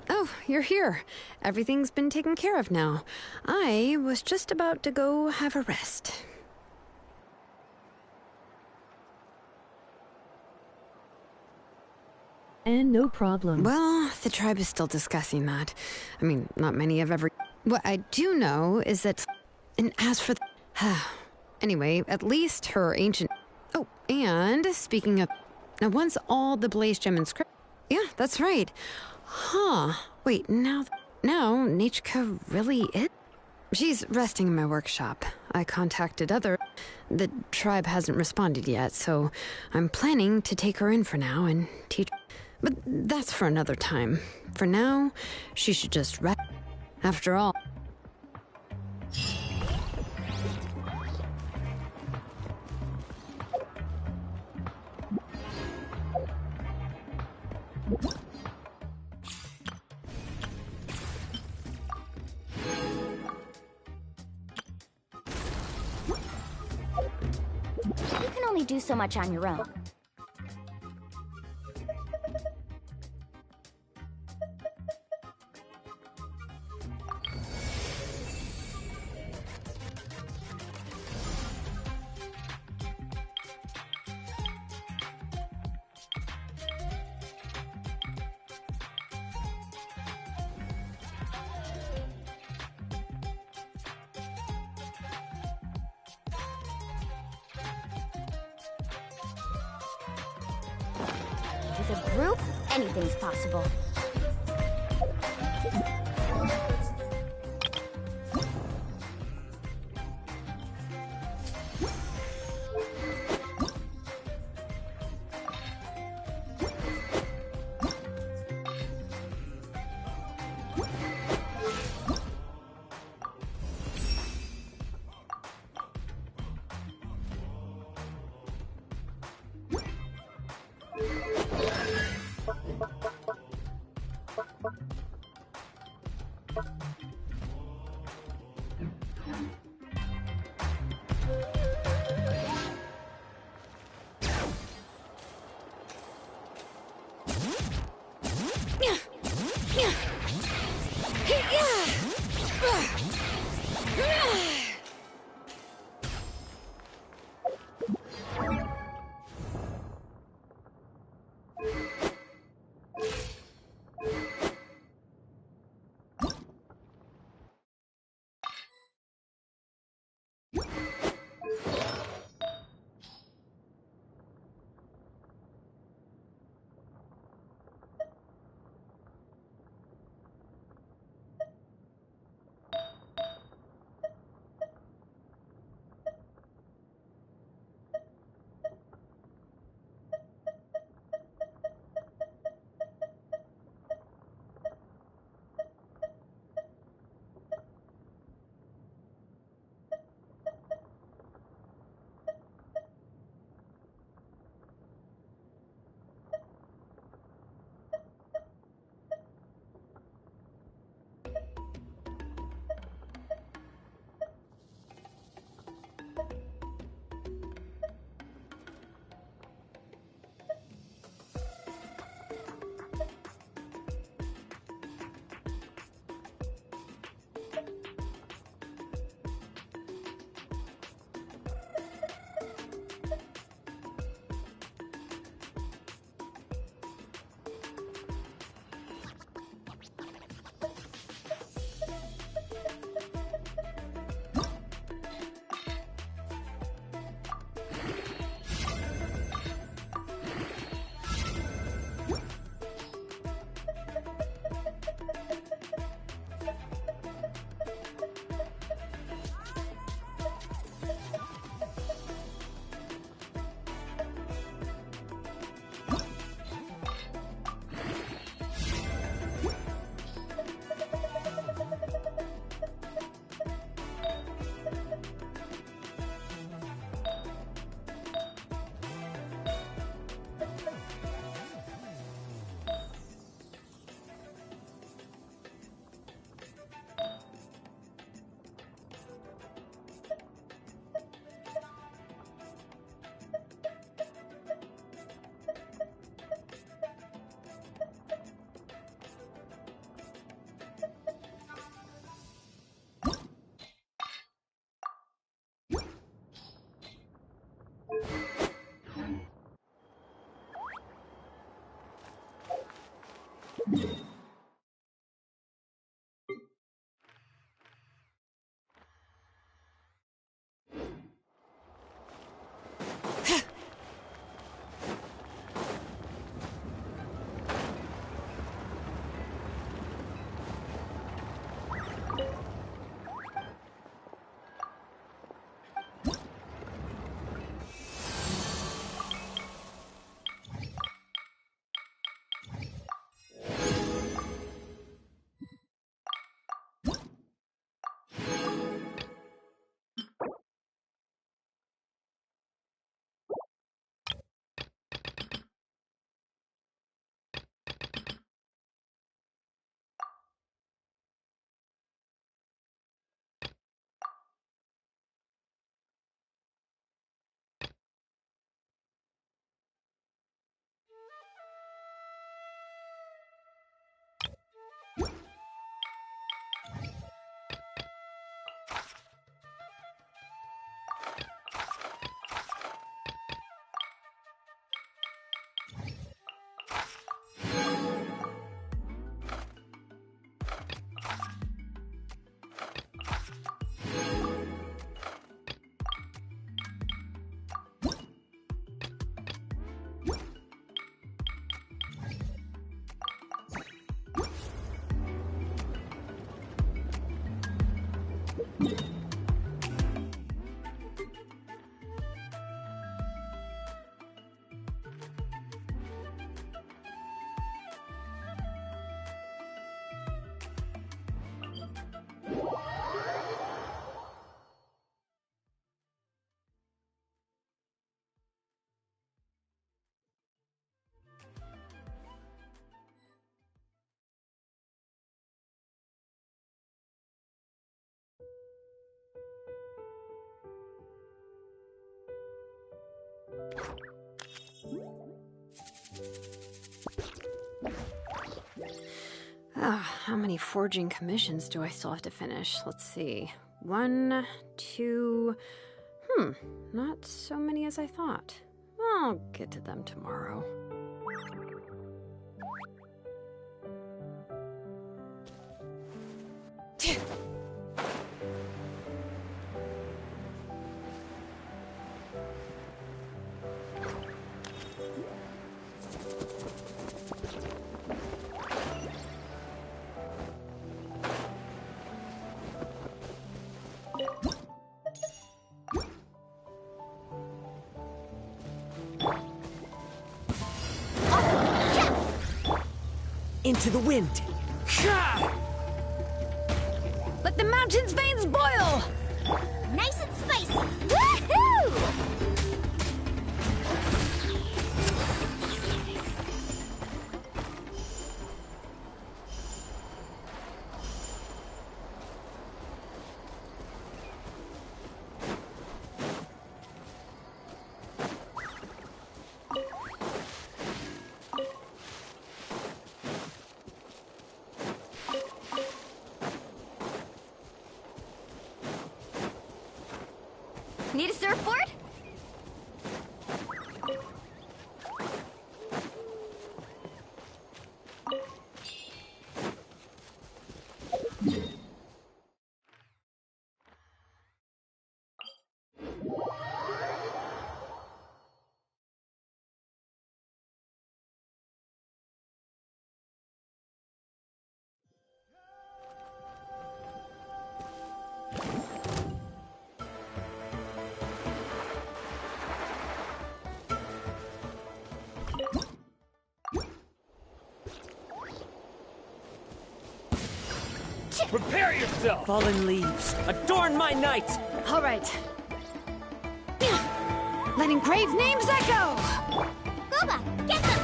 Oh, you're here. Everything's been taken care of now. I was just about to go have a rest. And no problem. Well, the tribe is still discussing that. I mean, not many have ever... What I do know is that... And as for the... Anyway, at least her ancient... Oh, and speaking of... Now, once all the Blaze Gem and script... Yeah, that's right. Huh. Wait, now Nechka really is? She's resting in my workshop. I contacted other... The tribe hasn't responded yet, so I'm planning to take her in for now and teach... But that's for another time. For now, she should just rest. After all... You can only do so much on your own. With a group, anything's possible. How many forging commissions do I still have to finish? Let's see. 1, 2... not so many as I thought. I'll get to them tomorrow. Into the wind. Let the mountain's veins boil! Nice and spicy. Woohoo! Need a surfboard? Prepare yourself! Fallen leaves, adorn my night! All right. Letting grave names echo! Booba, get them!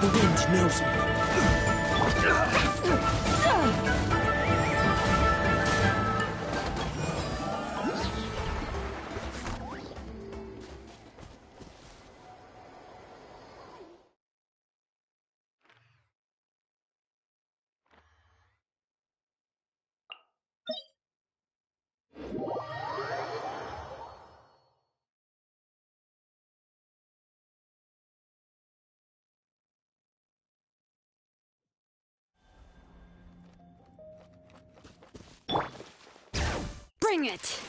The wind knows me. Bring it!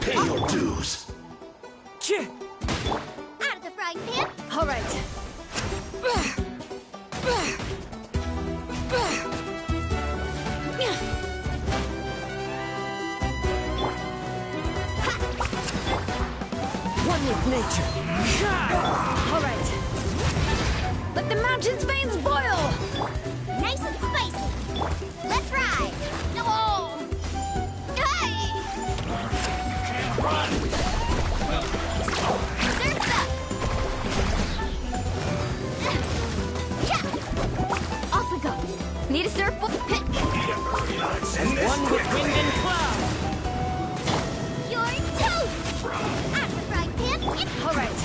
Pay your dues. Out of the frying pan. All right. One with nature. All right. Let the mountain's veins boil! Nice and spicy. Let's ride. Oh. Hey. Run! Surf's up. Off we go. Need a surfboard? One with wind and cloud. You're toast. Out of the frying pan. All right.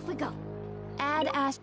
we go. Add Ash.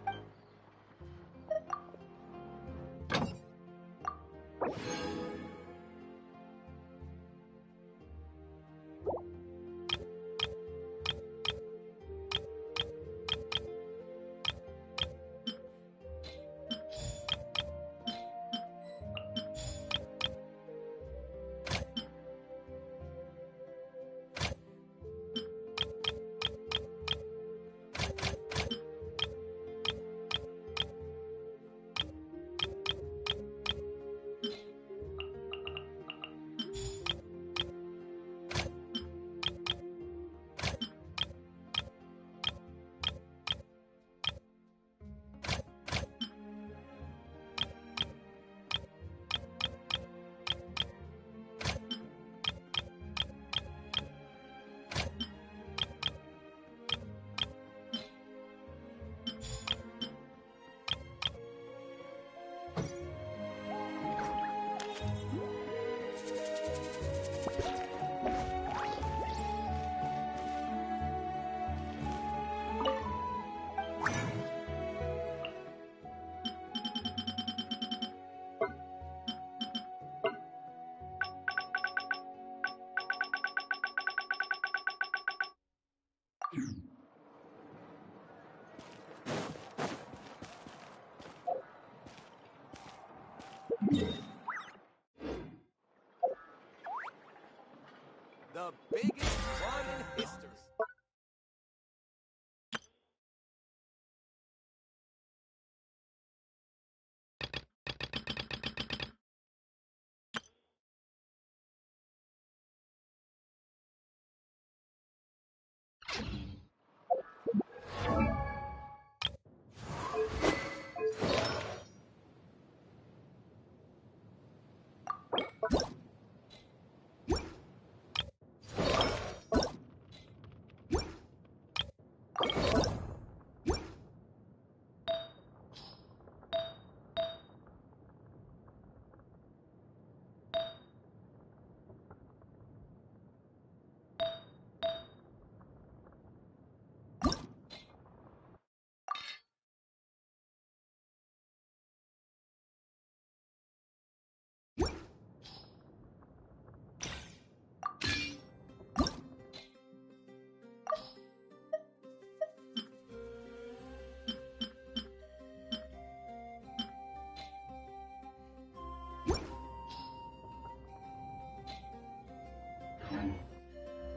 The biggest one in history.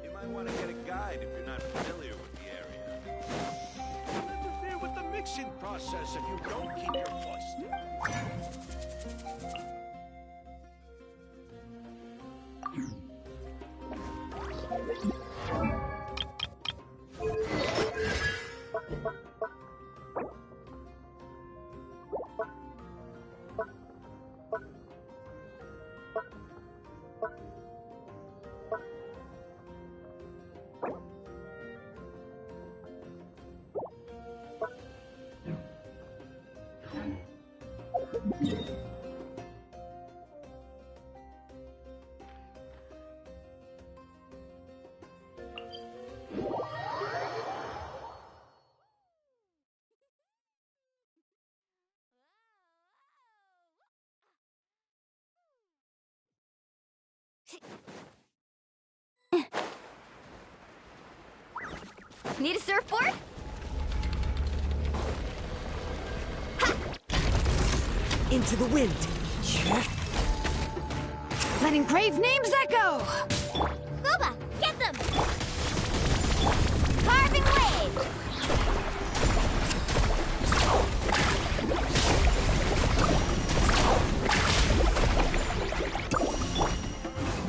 You might want to get a guide if you're not familiar with the area. Don't interfere with the mixing process if you don't keep your voice down. Need a surfboard? Into the wind. Let engraved names echo! Scuba, get them! Carving waves!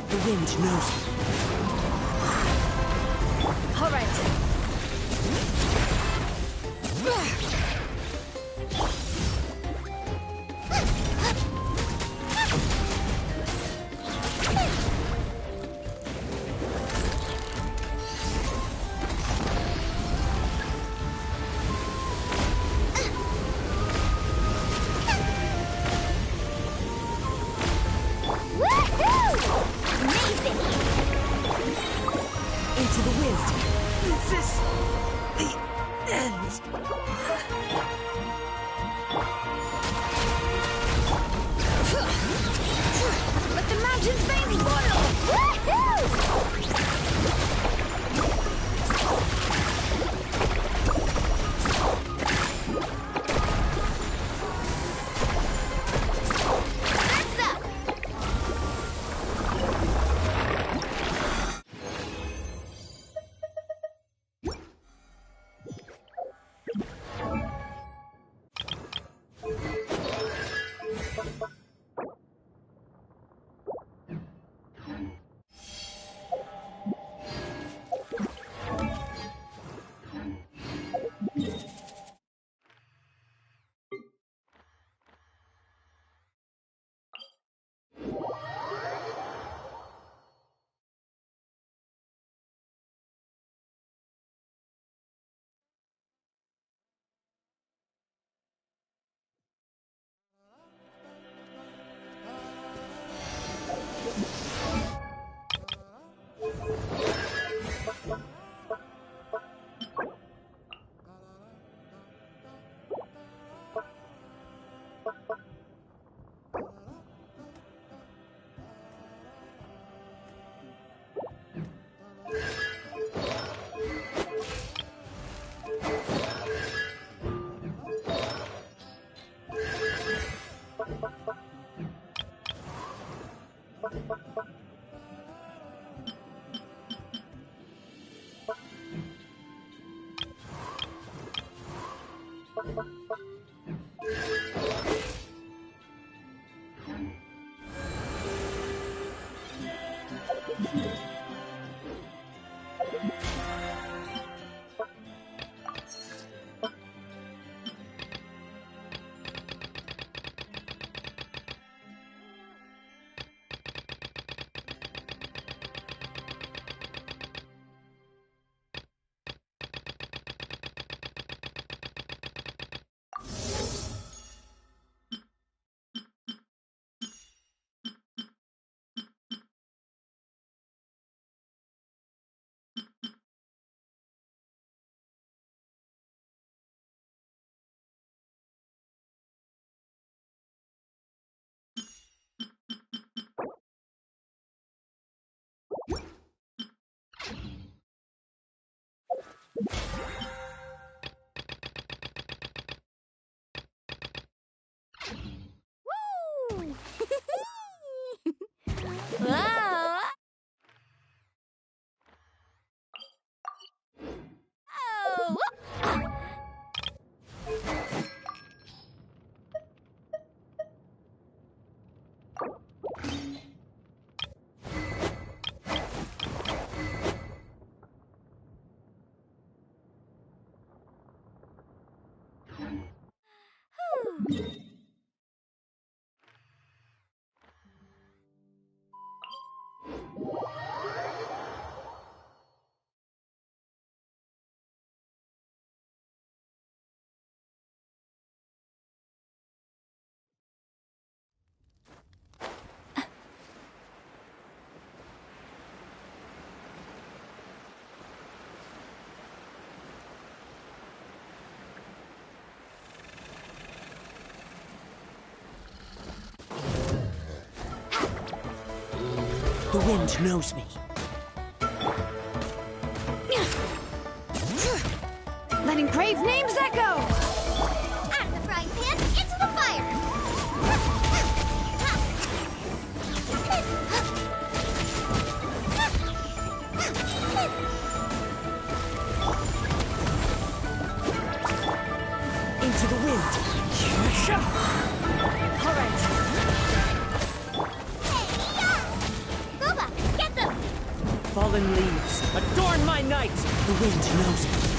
The wind knows. All right. Woohoo! Amazing! happens. Let the mountain's veins boil! Woohoo! Woo! Whoa! Oh! The wind knows me. Letting brave names echo! Out of the frying pan, into the fire! Into the wind. All right. Boba, get them! Fallen leaves, adorn my night. The wind knows me.